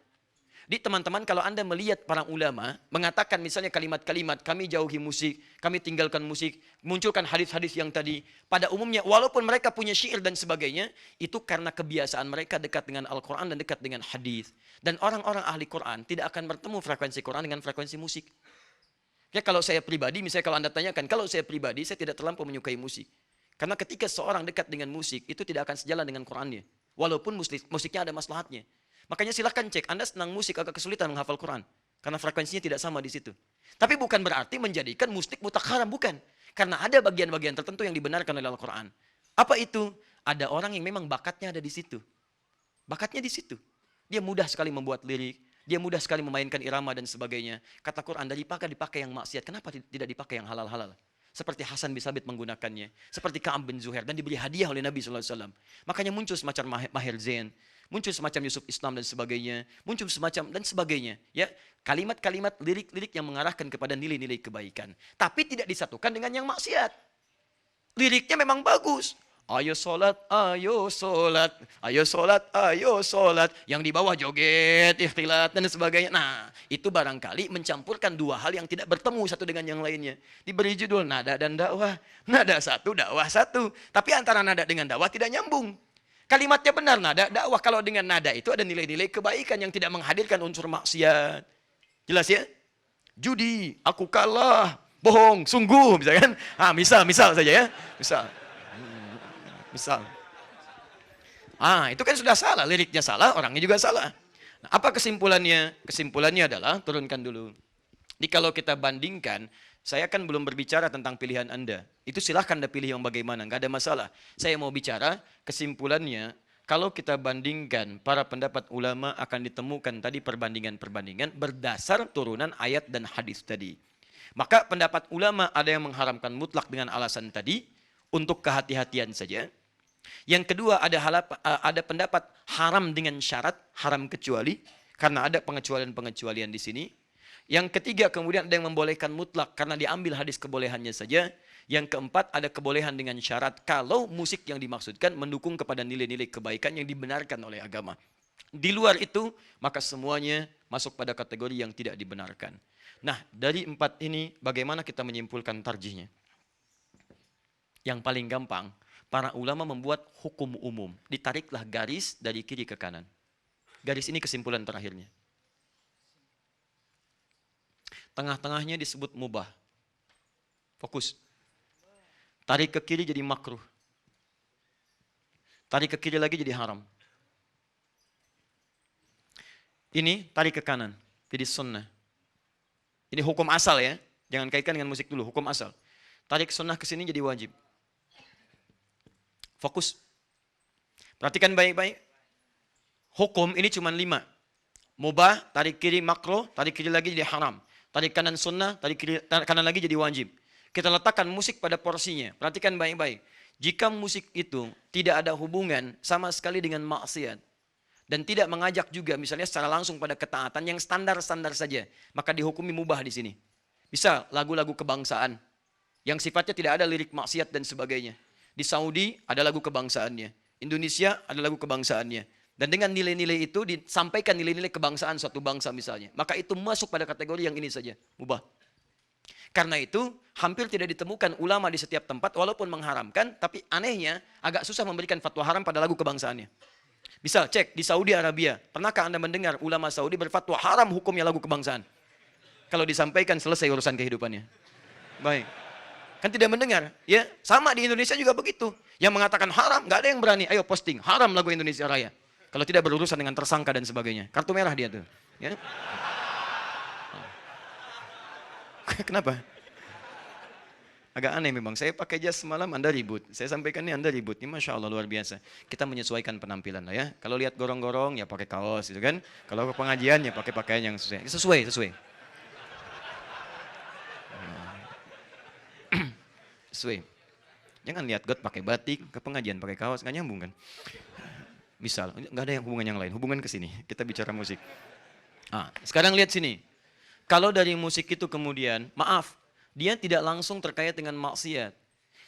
Di teman-teman kalau Anda melihat para ulama mengatakan misalnya kalimat-kalimat kami jauhi musik, kami tinggalkan musik, munculkan hadis-hadis yang tadi, pada umumnya walaupun mereka punya syair dan sebagainya, itu karena kebiasaan mereka dekat dengan Al-Quran dan dekat dengan hadis. Dan orang-orang ahli Quran tidak akan bertemu frekuensi Quran dengan frekuensi musik. Ya kalau saya pribadi, misalnya kalau Anda tanyakan, kalau saya pribadi saya tidak terlampau menyukai musik. Karena ketika seorang dekat dengan musik itu tidak akan sejalan dengan Qurannya. Walaupun musiknya ada maslahatnya. Makanya silahkan cek, Anda senang musik agak kesulitan menghafal Quran. Karena frekuensinya tidak sama di situ. Tapi bukan berarti menjadikan musik mutlak haram, bukan. Karena ada bagian-bagian tertentu yang dibenarkan oleh Al-Quran. Apa itu? Ada orang yang memang bakatnya ada di situ. Bakatnya di situ. Dia mudah sekali membuat lirik. Dia mudah sekali memainkan irama dan sebagainya. Kata Quran, dipakai yang maksiat. Kenapa tidak dipakai yang halal-halal? Seperti Hasan bin Sabit menggunakannya. Seperti Ka'ab bin Zuhair. Dan diberi hadiah oleh Nabi SAW. Makanya muncul semacam Maher Zain. Muncul semacam Yusuf Islam dan sebagainya, muncul semacam dan sebagainya, ya kalimat-kalimat lirik-lirik yang mengarahkan kepada nilai-nilai kebaikan, tapi tidak disatukan dengan yang maksiat. Liriknya memang bagus, ayo solat, ayo solat, ayo solat, ayo solat, yang di bawah joget, ikhtilat dan sebagainya. Nah, itu barangkali mencampurkan dua hal yang tidak bertemu satu dengan yang lainnya. Diberi judul nada dan dakwah, nada satu, dakwah satu, tapi antara nada dengan dakwah tidak nyambung. Kalimatnya benar nada dakwah, kalau dengan nada itu ada nilai-nilai kebaikan yang tidak menghadirkan unsur maksiat. Jelas ya? Judi, aku kalah, bohong, sungguh, misalkan. Misal saja ya. Misal. Itu kan sudah salah, liriknya salah, orangnya juga salah. Nah, apa kesimpulannya? Kesimpulannya adalah turunkan dulu. Jadi kalau kita bandingkan, saya kan belum berbicara tentang pilihan Anda. Itu silahkan Anda pilih yang bagaimana, nggak ada masalah. Saya mau bicara kesimpulannya, kalau kita bandingkan para pendapat ulama akan ditemukan tadi perbandingan-perbandingan berdasar turunan ayat dan hadis tadi. Maka pendapat ulama ada yang mengharamkan mutlak dengan alasan tadi, untuk kehati-hatian saja. Yang kedua ada pendapat haram dengan syarat, haram kecuali, karena ada pengecualian-pengecualian di sini. Yang ketiga kemudian ada yang membolehkan mutlak karena diambil hadis kebolehannya saja. Yang keempat ada kebolehan dengan syarat kalau musik yang dimaksudkan mendukung kepada nilai-nilai kebaikan yang dibenarkan oleh agama. Di luar itu maka semuanya masuk pada kategori yang tidak dibenarkan. Nah, dari 4 ini bagaimana kita menyimpulkan tarjihnya? Yang paling gampang, para ulama membuat hukum umum. Ditariklah garis dari kiri ke kanan. Garis ini kesimpulan terakhirnya. Tengah-tengahnya disebut mubah. Fokus. Tarik ke kiri jadi makruh. Tarik ke kiri lagi jadi haram. Ini tarik ke kanan, jadi sunnah. Ini hukum asal ya, jangan kaitkan dengan musik dulu, hukum asal. Tarik sunnah ke sini jadi wajib. Fokus. Perhatikan baik-baik. Hukum ini cuma 5. Mubah, tarik kiri makruh, tarik kiri lagi jadi haram. Tarik kanan sunnah, tarik kanan lagi jadi wajib. Kita letakkan musik pada porsinya. Perhatikan baik-baik. Jika musik itu tidak ada hubungan sama sekali dengan maksiat, dan tidak mengajak juga misalnya secara langsung pada ketaatan yang standar-standar saja, maka dihukumi mubah di sini. Bisa lagu-lagu kebangsaan yang sifatnya tidak ada lirik maksiat dan sebagainya. Di Saudi ada lagu kebangsaannya, Indonesia ada lagu kebangsaannya. Dan dengan nilai-nilai itu disampaikan nilai-nilai kebangsaan suatu bangsa misalnya, maka itu masuk pada kategori yang ini saja, mubah. Karena itu hampir tidak ditemukan ulama di setiap tempat walaupun mengharamkan, tapi anehnya agak susah memberikan fatwa haram pada lagu kebangsaannya. Bisa cek di Saudi Arabia. Pernahkah Anda mendengar ulama Saudi berfatwa haram hukumnya lagu kebangsaan? Kalau disampaikan selesai urusan kehidupannya. Baik. Kan tidak mendengar. Ya, sama di Indonesia juga begitu. Yang mengatakan haram, nggak ada yang berani. Ayo posting, haram lagu Indonesia Raya. Kalau tidak berurusan dengan tersangka dan sebagainya. Kartu merah dia tuh. Ya. Kenapa? Agak aneh memang, saya pakai jas semalam, Anda ribut. Saya sampaikan ini Anda ribut, ini Masya Allah luar biasa. Kita menyesuaikan penampilan lah ya. Kalau lihat gorong-gorong ya pakai kaos gitu kan. Kalau ke pengajian ya pakai pakaian yang sesuai. Sesuai. Jangan lihat God pakai batik, ke pengajian pakai kaos, nggak nyambung kan. Misal, nggak ada yang hubungan yang lain, hubungan ke sini. Kita bicara musik. Sekarang lihat sini. Kalau dari musik itu kemudian, maaf, dia tidak langsung terkait dengan maksiat.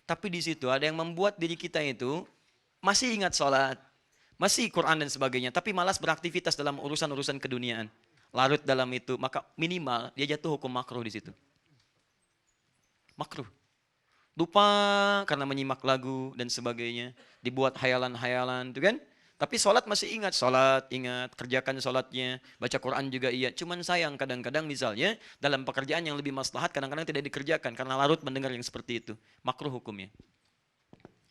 Tapi di situ ada yang membuat diri kita itu masih ingat sholat, masih Quran dan sebagainya, tapi malas beraktivitas dalam urusan-urusan keduniaan. Larut dalam itu, maka minimal dia jatuh hukum makruh di situ. Makruh. Lupa karena menyimak lagu dan sebagainya, dibuat hayalan-hayalan, itu kan? Tapi sholat masih ingat, kerjakan sholatnya, baca Quran juga iya. Cuman sayang kadang-kadang misalnya dalam pekerjaan yang lebih maslahat kadang-kadang tidak dikerjakan karena larut mendengar yang seperti itu. Makruh hukumnya.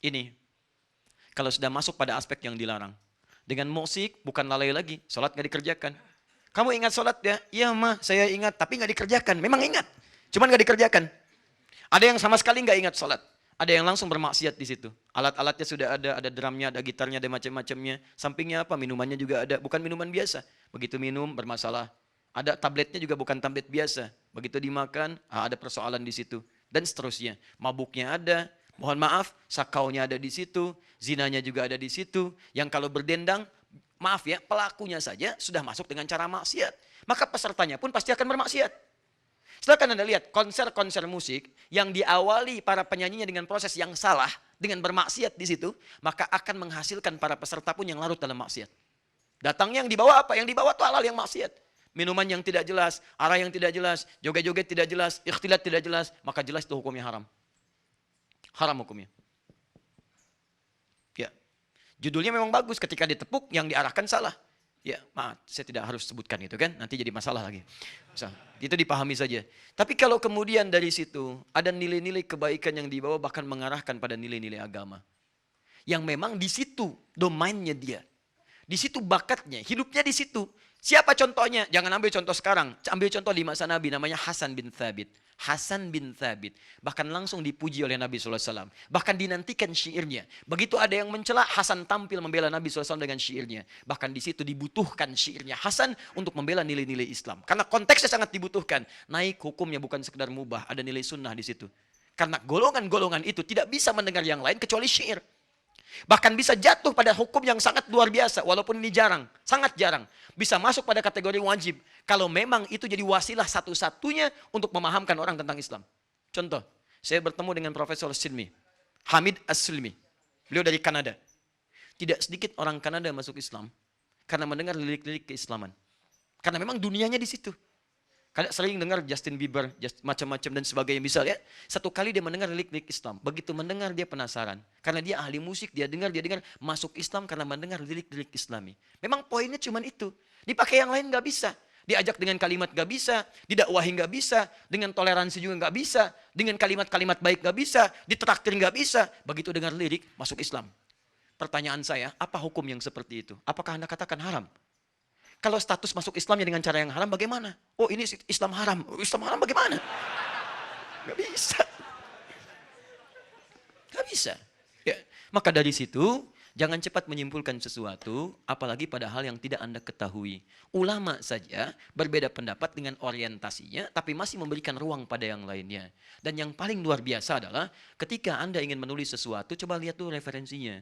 Ini, kalau sudah masuk pada aspek yang dilarang. Dengan musik bukan lalai lagi, sholat nggak dikerjakan. Kamu ingat sholat ya? Iya mah, saya ingat, tapi nggak dikerjakan. Memang ingat, cuman nggak dikerjakan. Ada yang sama sekali nggak ingat sholat. Ada yang langsung bermaksiat di situ. Alat-alatnya sudah ada drumnya, ada gitarnya, ada macam-macamnya. Sampingnya apa? Minumannya juga ada. Bukan minuman biasa. Begitu minum bermasalah. Ada tabletnya juga bukan tablet biasa. Begitu dimakan, ada persoalan di situ. Dan seterusnya. Mabuknya ada. Mohon maaf, sakaunya ada di situ. Zinanya juga ada di situ. Yang kalau berdendang, maaf ya, pelakunya saja sudah masuk dengan cara maksiat. Maka pesertanya pun pasti akan bermaksiat. Silakan Anda lihat konser-konser musik yang diawali para penyanyinya dengan proses yang salah, dengan bermaksiat di situ, maka akan menghasilkan para peserta pun yang larut dalam maksiat. Datangnya yang dibawa apa? Yang dibawa itu halal yang maksiat. Minuman yang tidak jelas, arah yang tidak jelas, joget-joget tidak jelas, ikhtilat tidak jelas, maka jelas itu hukumnya haram. Haram hukumnya. Ya. Judulnya memang bagus, ketika ditepuk yang diarahkan salah. Ya, maaf, saya tidak harus sebutkan itu kan, nanti jadi masalah lagi. Itu dipahami saja. Tapi kalau kemudian dari situ ada nilai-nilai kebaikan yang dibawa bahkan mengarahkan pada nilai-nilai agama. Yang memang di situ domainnya dia. Di situ bakatnya, hidupnya di situ. Siapa contohnya? Jangan ambil contoh sekarang. Ambil contoh di masa Nabi, namanya Hasan bin Thabit. Hasan bin Thabit. Bahkan langsung dipuji oleh Nabi SAW. Bahkan dinantikan syairnya. Begitu ada yang mencela, Hasan tampil membela Nabi SAW dengan syairnya. Bahkan di situ dibutuhkan syairnya Hasan untuk membela nilai-nilai Islam. Karena konteksnya sangat dibutuhkan. Naik hukumnya bukan sekedar mubah, ada nilai sunnah di situ. Karena golongan-golongan itu tidak bisa mendengar yang lain kecuali syair. Bahkan bisa jatuh pada hukum yang sangat luar biasa, walaupun ini jarang, sangat jarang. Bisa masuk pada kategori wajib, kalau memang itu jadi wasilah satu-satunya untuk memahamkan orang tentang Islam. Contoh, saya bertemu dengan Profesor Silmi, Hamid As-Silmi. Beliau dari Kanada. Tidak sedikit orang Kanada masuk Islam, karena mendengar lirik-lirik keislaman. Karena memang dunianya di situ. Kalian sering dengar Justin Bieber, macam-macam dan sebagainya misalnya. Satu kali dia mendengar lirik-lirik Islam. Begitu mendengar dia penasaran. Karena dia ahli musik, dia dengar masuk Islam karena mendengar lirik-lirik Islami. Memang poinnya cuma itu. Dipakai yang lain nggak bisa. Diajak dengan kalimat nggak bisa, didakwahi nggak bisa, dengan toleransi juga nggak bisa, dengan kalimat-kalimat baik nggak bisa, ditraktir nggak bisa. Begitu dengar lirik, masuk Islam. Pertanyaan saya, apa hukum yang seperti itu? Apakah Anda katakan haram? Kalau status masuk Islamnya dengan cara yang haram, bagaimana? Oh, ini Islam haram. Oh, Islam haram bagaimana? Gak bisa. Gak bisa. Ya. Maka dari situ, jangan cepat menyimpulkan sesuatu, apalagi pada hal yang tidak Anda ketahui. Ulama saja berbeda pendapat dengan orientasinya, tapi masih memberikan ruang pada yang lainnya. Dan yang paling luar biasa adalah, ketika Anda ingin menulis sesuatu, coba lihat tuh referensinya.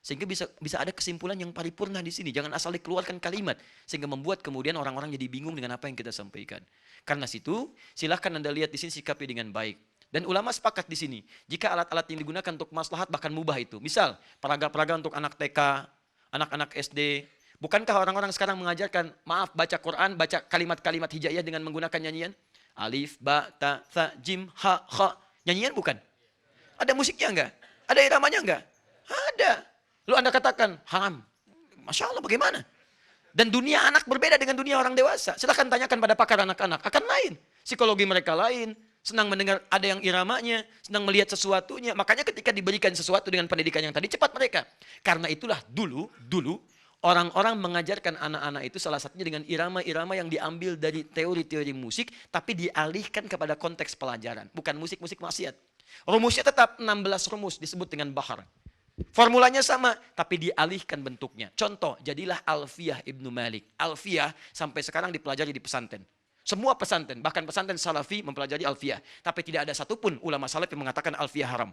Sehingga bisa ada kesimpulan yang paripurna di sini. Jangan asal dikeluarkan kalimat. Sehingga membuat kemudian orang-orang jadi bingung dengan apa yang kita sampaikan. Karena situ, silahkan Anda lihat di sini sikapi dengan baik. Dan ulama sepakat di sini. Jika alat-alat yang digunakan untuk maslahat bahkan mubah itu. Misal, peraga-peraga untuk anak TK, anak-anak SD. Bukankah orang-orang sekarang mengajarkan, maaf, baca Quran, baca kalimat-kalimat hijaiyah dengan menggunakan nyanyian? Alif, ba, ta, tha, jim, ha, kha. Nyanyian bukan? Ada musiknya enggak? Ada iramanya enggak? Ada. Lalu Anda katakan, haram. Masya Allah, bagaimana? Dan dunia anak berbeda dengan dunia orang dewasa. Silahkan tanyakan pada pakar anak-anak. Akan lain. Psikologi mereka lain. Senang mendengar ada yang iramanya. Senang melihat sesuatunya. Makanya ketika diberikan sesuatu dengan pendidikan yang tadi, cepat mereka. Karena itulah dulu, orang-orang mengajarkan anak-anak itu salah satunya dengan irama-irama yang diambil dari teori-teori musik. Tapi dialihkan kepada konteks pelajaran. Bukan musik-musik maksiat. Rumusnya tetap 16 rumus disebut dengan bahar. Formulanya sama, tapi dialihkan bentuknya. Contoh, jadilah Alfiyah Ibnu Malik. Alfiyah sampai sekarang dipelajari di pesantren. Semua pesantren, bahkan pesantren Salafi mempelajari Alfiyah. Tapi tidak ada satupun ulama salaf yang mengatakan Alfiyah haram.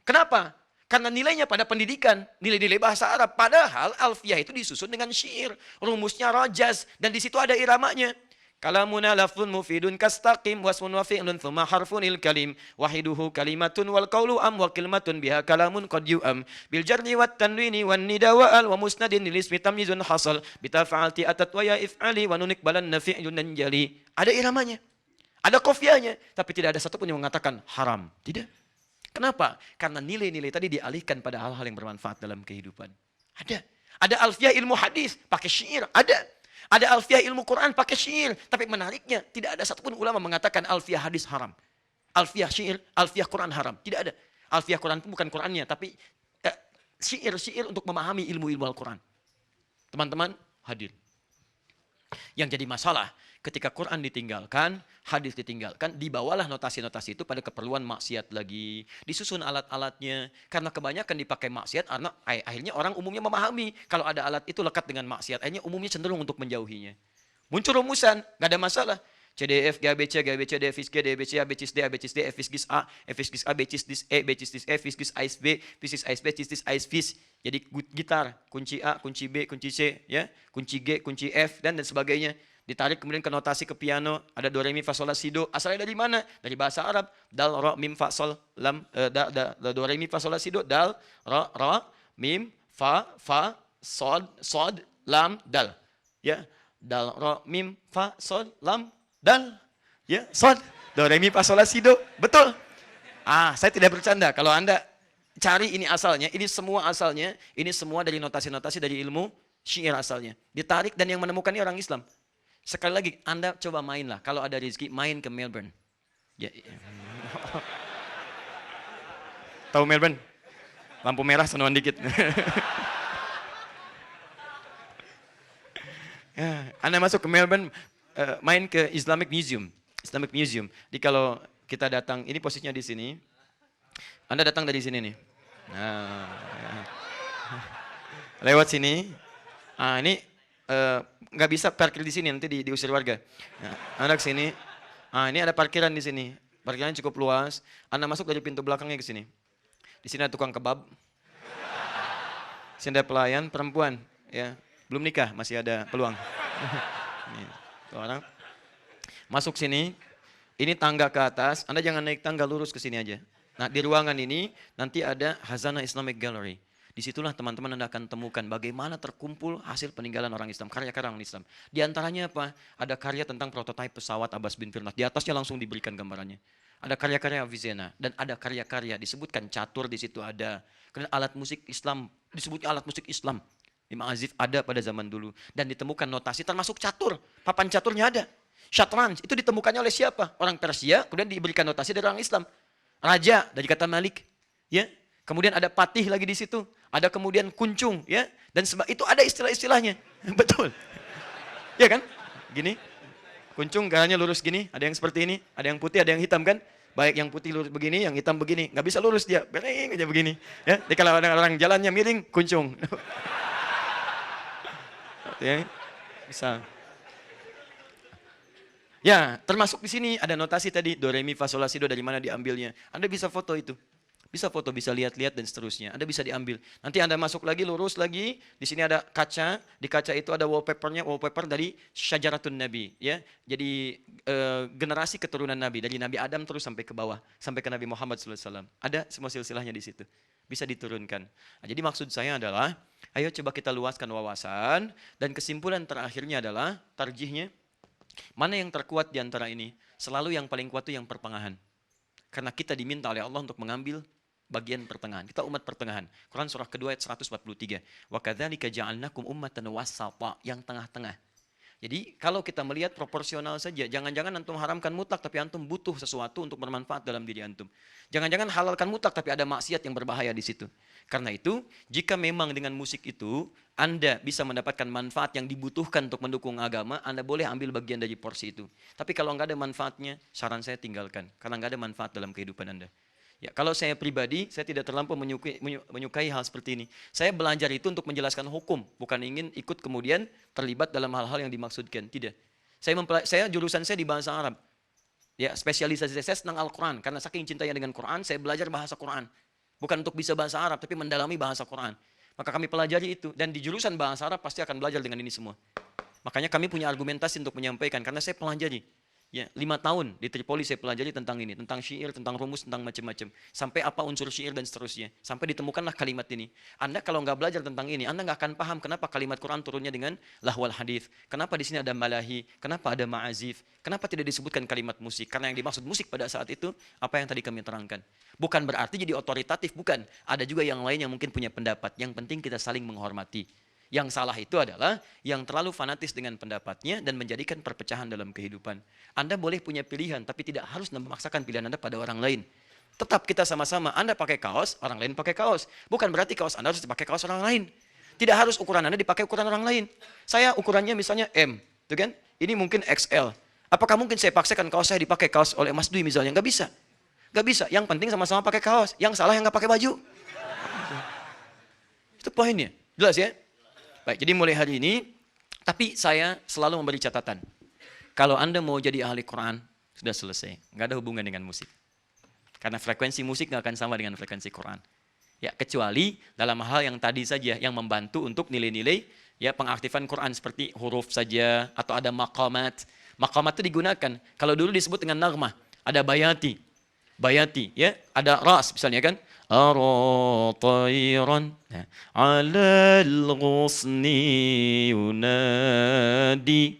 Kenapa? Karena nilainya pada pendidikan, nilai-nilai bahasa Arab. Padahal Alfiyah itu disusun dengan syair. Rumusnya rajaz, dan di situ ada iramanya. Kalamuna lafzun mufidun kastaqim wasmun wa fi'lun thumma harfunil kalim wahiduhu kalimatun wal qawlu am wa kalimatun biha kalamun qad yu'am bil jarri wat tanwini wan nida wa al wa musnadin lil ismi tamyizun hasal bitafa'alti atat wa ya if'ali wa nunik balan nafi'un jali. Ada iramanya, ada qafiyahnya, tapi tidak ada satupun yang mengatakan haram. Tidak. Kenapa? Karena nilai-nilai tadi dialihkan pada hal-hal yang bermanfaat dalam kehidupan. Ada alfiyah ilmu hadis pakai syair, ada alfiyah ilmu Quran pakai syair. Tapi menariknya, tidak ada satupun ulama mengatakan alfiyah hadis haram. Alfiyah syair, alfiyah Quran haram. Tidak ada. Alfiyah Quran itu bukan Qurannya, tapi syair-syair untuk memahami ilmu-ilmu Al-Quran. Teman-teman, hadir. Yang jadi masalah, ketika Quran ditinggalkan, hadis ditinggalkan, dibawalah notasi-notasi itu pada keperluan maksiat lagi. Disusun alat-alatnya, karena kebanyakan dipakai maksiat, karena akhirnya orang umumnya memahami. Kalau ada alat itu lekat dengan maksiat, akhirnya umumnya cenderung untuk menjauhinya. Muncul rumusan, gak ada masalah. CDF, GABC, GABC, D, FIS G, DBC, ABCs D, ABCs D, FIS A, FIS A, BCs dis E, BCs dis E, FIS AIS B, FIS AIS B, CIS AIS FIS. Jadi gitar, kunci A, kunci B, kunci C, ya, kunci G, kunci F, dan sebagainya. Ditarik kemudian ke notasi ke piano, ada do, re, mi, fa, sol, la, si, do. Asalnya dari mana? Dari bahasa Arab. Dal, ro, mim, fa, sol, lam, do, re, mi, fa, sol, la, si, do. Dal, ro, mim, fa, sod, lam, dal. Ya, dal, ro, mim, fa, sol, lam, dal, ya, sod, do, re, mi, fa, sol, la, si, do. Betul. Saya tidak bercanda. Kalau Anda cari ini asalnya, ini semua dari notasi-notasi dari ilmu syair asalnya. Ditarik dan yang menemukan ini orang Islam. Sekali lagi, Anda coba mainlah. Kalau ada rezeki, main ke Melbourne. Ya. Tahu Melbourne? Lampu merah, senuan dikit. Anda masuk ke Melbourne, main ke Islamic Museum. Jadi kalau kita datang, ini posisinya di sini. Anda datang dari sini nih. Lewat sini. Ini nggak bisa parkir di sini, nanti diusir warga. Anda ke sini. Ini ada parkiran di sini. Parkirannya cukup luas. Anda masuk dari pintu belakangnya ke sini. Di sini ada tukang kebab. Di sini ada pelayan perempuan, ya. Belum nikah, masih ada peluang. Nih, orang masuk sini. Ini tangga ke atas. Anda jangan naik tangga, lurus ke sini aja. Nah, di ruangan ini nanti ada Hazanah Islamic Gallery. Disitulah teman-teman Anda akan temukan bagaimana terkumpul hasil peninggalan orang Islam, karya-karya orang Islam. Di antaranya apa? Ada karya tentang prototipe pesawat Abbas bin Firnas. Di atasnya langsung diberikan gambarannya. Ada karya-karya Avicenna dan ada karya-karya disebutkan catur di situ ada. Kemudian alat musik Islam disebutnya alat musik Islam. Imam Azif ada pada zaman dulu dan ditemukan notasi termasuk catur. Papan caturnya ada. Syatranj itu ditemukannya oleh siapa? Orang Persia, kemudian diberikan notasi dari orang Islam. Raja dari kata Malik, ya. Kemudian ada patih lagi di situ, ada kemudian kuncung, ya, dan itu ada istilah-istilahnya, betul, ya kan? Gini, kuncung gayanya lurus gini, ada yang seperti ini, ada yang putih, ada yang hitam kan? Baik yang putih lurus begini, yang hitam begini, nggak bisa lurus dia, bering aja begini, ya. Jadi kalau ada orang jalannya miring, kuncung, ya, bisa. Ya, termasuk di sini ada notasi tadi do re mi fa sol la si do dari mana diambilnya. Anda bisa foto itu. Bisa foto, bisa lihat-lihat dan seterusnya. Anda bisa diambil. Nanti Anda masuk lagi, lurus lagi. Di sini ada kaca. Di kaca itu ada wallpapernya, wallpaper dari Syajaratun Nabi. Ya, jadi generasi keturunan Nabi dari Nabi Adam terus sampai ke bawah, sampai ke Nabi Muhammad SAW. Ada semua silsilahnya di situ. Bisa diturunkan. Nah, jadi maksud saya adalah, ayo coba kita luaskan wawasan dan kesimpulan terakhirnya adalah tarjihnya. Mana yang terkuat di antara ini? Selalu yang paling kuat itu yang pertengahan. Karena kita diminta oleh Allah untuk mengambil bagian pertengahan. Kita umat pertengahan. Quran surah kedua ayat 143. Wa kadzalika ja'alnakum ummatan wasata, yang tengah-tengah. Jadi kalau kita melihat proporsional saja, jangan-jangan antum haramkan mutlak tapi antum butuh sesuatu untuk bermanfaat dalam diri antum. Jangan-jangan halalkan mutlak tapi ada maksiat yang berbahaya di situ. Karena itu, jika memang dengan musik itu Anda bisa mendapatkan manfaat yang dibutuhkan untuk mendukung agama, Anda boleh ambil bagian dari porsi itu. Tapi kalau nggak ada manfaatnya, saran saya tinggalkan. Karena nggak ada manfaat dalam kehidupan Anda. Ya, kalau saya pribadi, saya tidak terlampau menyukai hal seperti ini. Saya belajar itu untuk menjelaskan hukum, bukan ingin ikut kemudian terlibat dalam hal-hal yang dimaksudkan. Tidak. Saya jurusan saya di bahasa Arab. Ya, spesialisasi saya tentang Al-Quran. Karena saking cintanya dengan Quran, saya belajar bahasa Quran. Bukan untuk bisa bahasa Arab, tapi mendalami bahasa Quran. Maka kami pelajari itu. Dan di jurusan bahasa Arab pasti akan belajar dengan ini semua. Makanya kami punya argumentasi untuk menyampaikan. Karena saya pelajari. Ya, 5 tahun di Tripoli saya pelajari tentang ini, tentang syair, tentang rumus, tentang macam-macam. Sampai apa unsur syair dan seterusnya. Sampai ditemukanlah kalimat ini. Anda kalau nggak belajar tentang ini, Anda nggak akan paham kenapa kalimat Quran turunnya dengan lahwal hadith. Kenapa di sini ada malahi, kenapa ada ma'azif, kenapa tidak disebutkan kalimat musik. Karena yang dimaksud musik pada saat itu, apa yang tadi kami terangkan. Bukan berarti jadi otoritatif, bukan. Ada juga yang lain yang mungkin punya pendapat. Yang penting kita saling menghormati. Yang salah itu adalah yang terlalu fanatis dengan pendapatnya dan menjadikan perpecahan dalam kehidupan. Anda boleh punya pilihan, tapi tidak harus memaksakan pilihan Anda pada orang lain. Tetap kita sama-sama, Anda pakai kaos, orang lain pakai kaos. Bukan berarti kaos Anda harus dipakai kaos orang lain. Tidak harus ukuran Anda dipakai ukuran orang lain. Saya ukurannya misalnya M, tuh kan? Ini mungkin XL. Apakah mungkin saya paksakan kaos saya dipakai kaos oleh Mas Dwi misalnya? Nggak bisa. Nggak bisa. Yang penting sama-sama pakai kaos. Yang salah yang nggak pakai baju. Itu poinnya. Jelas ya? Baik, jadi mulai hari ini, tapi saya selalu memberi catatan. Kalau Anda mau jadi ahli Quran, sudah selesai. Nggak ada hubungan dengan musik. Karena frekuensi musik nggak akan sama dengan frekuensi Quran. Ya, kecuali dalam hal yang tadi saja, yang membantu untuk nilai-nilai ya pengaktifan Quran seperti huruf saja, atau ada maqamat. Maqamat itu digunakan. Kalau dulu disebut dengan nagmah, ada bayati. Bayati, ya, ada ras misalnya kan. Ara tayran ala al-ghusni yunadi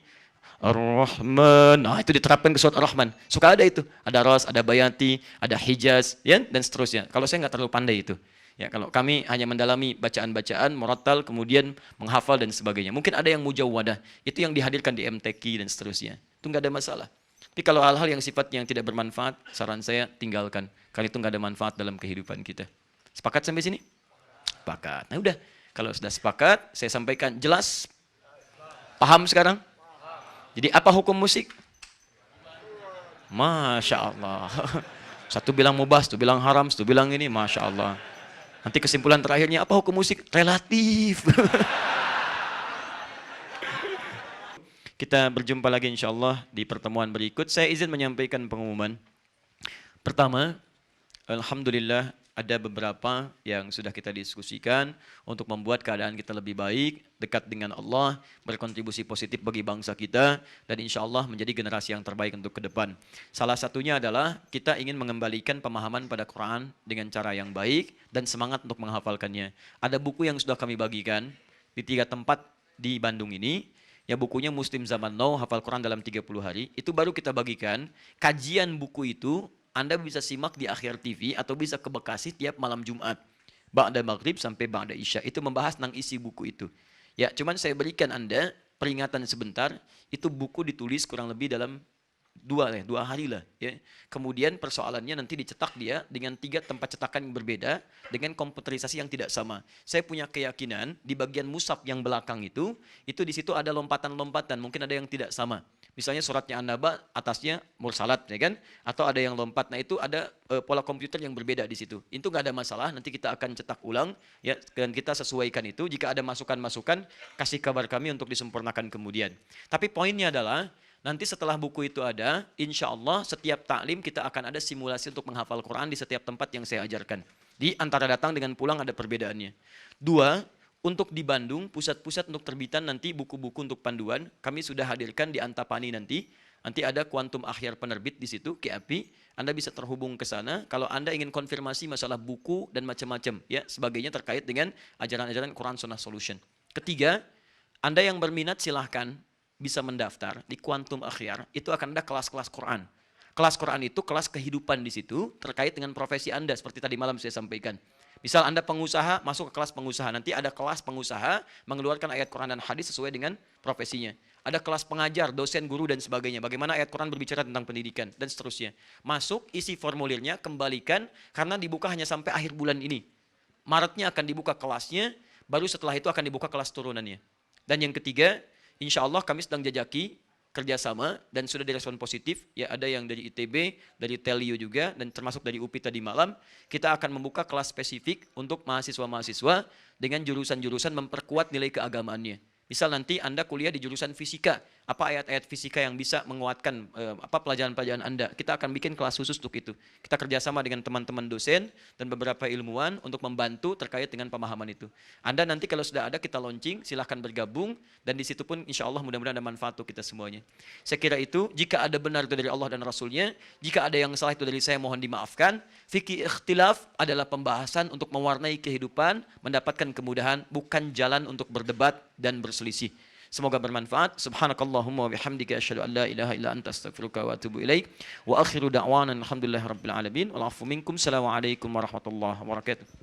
Ar-Rahman. Nah, itu diterapkan ke surat Ar-Rahman. Suka ada itu. Ada ras, ada bayati, ada hijaz, ya, dan seterusnya. Kalau saya nggak terlalu pandai itu. Ya, kalau kami hanya mendalami bacaan-bacaan, murattal, kemudian menghafal dan sebagainya. Mungkin ada yang mujawwadah. Itu yang dihadirkan di MTQ dan seterusnya. Itu nggak ada masalah. Tapi kalau hal-hal yang sifatnya yang tidak bermanfaat, saran saya tinggalkan. Karena itu nggak ada manfaat dalam kehidupan kita. Sepakat sampai sini? Sepakat. Nah udah, kalau sudah sepakat, saya sampaikan jelas. Paham sekarang? Jadi apa hukum musik? Masya Allah. Satu bilang mubah, satu bilang haram, satu bilang ini, Masya Allah. Nanti kesimpulan terakhirnya, apa hukum musik? Relatif. Kita berjumpa lagi insya Allah di pertemuan berikut. Saya izin menyampaikan pengumuman. Pertama, alhamdulillah ada beberapa yang sudah kita diskusikan untuk membuat keadaan kita lebih baik, dekat dengan Allah, berkontribusi positif bagi bangsa kita, dan insya Allah menjadi generasi yang terbaik untuk ke depan. Salah satunya adalah kita ingin mengembalikan pemahaman pada Quran dengan cara yang baik dan semangat untuk menghafalkannya. Ada buku yang sudah kami bagikan di 3 tempat di Bandung ini, ya bukunya Muslim Zaman Now, hafal Quran dalam 30 hari, itu baru kita bagikan. Kajian buku itu Anda bisa simak di Akhir TV atau bisa ke Bekasi tiap malam Jumat. Ba'da maghrib sampai ba'da isya. Itu membahas tentang isi buku itu. Ya, cuman saya berikan Anda peringatan sebentar, itu buku ditulis kurang lebih dalam 2 hari lah. Ya. Kemudian persoalannya nanti dicetak dia dengan 3 tempat cetakan yang berbeda dengan komputerisasi yang tidak sama. Saya punya keyakinan di bagian mushaf yang belakang itu di situ ada lompatan-lompatan, mungkin ada yang tidak sama. Misalnya suratnya An-Naba atasnya mursalat, ya kan? Atau ada yang lompat. Nah itu ada pola komputer yang berbeda di situ. Itu nggak ada masalah. Nanti kita akan cetak ulang, ya, dan kita sesuaikan itu. Jika ada masukan-masukan, kasih kabar kami untuk disempurnakan kemudian. Tapi poinnya adalah nanti setelah buku itu ada, insya Allah setiap taklim kita akan ada simulasi untuk menghafal Quran di setiap tempat yang saya ajarkan. Di antara datang dengan pulang ada perbedaannya. 2, untuk di Bandung, pusat-pusat untuk terbitan nanti buku-buku untuk panduan, kami sudah hadirkan di Antapani nanti. Nanti ada Kuantum Akhyar penerbit di situ, KAP. Anda bisa terhubung ke sana. Kalau Anda ingin konfirmasi masalah buku dan macam-macam, ya sebagainya terkait dengan ajaran-ajaran Quran Sunnah Solution. Ketiga, Anda yang berminat silahkan bisa mendaftar di Kuantum Akhyar. Itu akan ada kelas-kelas Quran. Kelas Quran itu kelas kehidupan di situ terkait dengan profesi Anda seperti tadi malam saya sampaikan. Misal Anda pengusaha, masuk ke kelas pengusaha. Nanti ada kelas pengusaha mengeluarkan ayat Quran dan hadis sesuai dengan profesinya. Ada kelas pengajar, dosen, guru, dan sebagainya. Bagaimana ayat Quran berbicara tentang pendidikan, dan seterusnya. Masuk, isi formulirnya, kembalikan, karena dibuka hanya sampai akhir bulan ini. Maretnya akan dibuka kelasnya, baru setelah itu akan dibuka kelas turunannya. Dan yang ketiga, insya Allah kami sedang jajaki kerjasama dan sudah direspon positif, ya ada yang dari ITB, dari Telio juga, dan termasuk dari UPI tadi malam. Kita akan membuka kelas spesifik untuk mahasiswa-mahasiswa dengan jurusan-jurusan memperkuat nilai keagamaannya. Misal nanti Anda kuliah di jurusan fisika, apa ayat-ayat fisika yang bisa menguatkan pelajaran-pelajaran Anda. Kita akan bikin kelas khusus untuk itu. Kita kerjasama dengan teman-teman dosen dan beberapa ilmuwan untuk membantu terkait dengan pemahaman itu. Anda nanti kalau sudah ada kita launching, silahkan bergabung, dan di situ pun insya Allah mudah-mudahan ada manfaat untuk kita semuanya. Saya kira itu, jika ada benar itu dari Allah dan Rasulnya, jika ada yang salah itu dari saya, mohon dimaafkan. Fikih ikhtilaf adalah pembahasan untuk mewarnai kehidupan, mendapatkan kemudahan, bukan jalan untuk berdebat dan berselisih. Semoga bermanfaat. Subhanakallahumma wa bihamdika asyhadu an la ilaha illa anta astaghfiruka wa atubu ilaik. Wa akhiru da'wana alhamdulillahirabbil alamin. Wal 'afwu minkum. Assalamualaikum warahmatullahi wabarakatuh.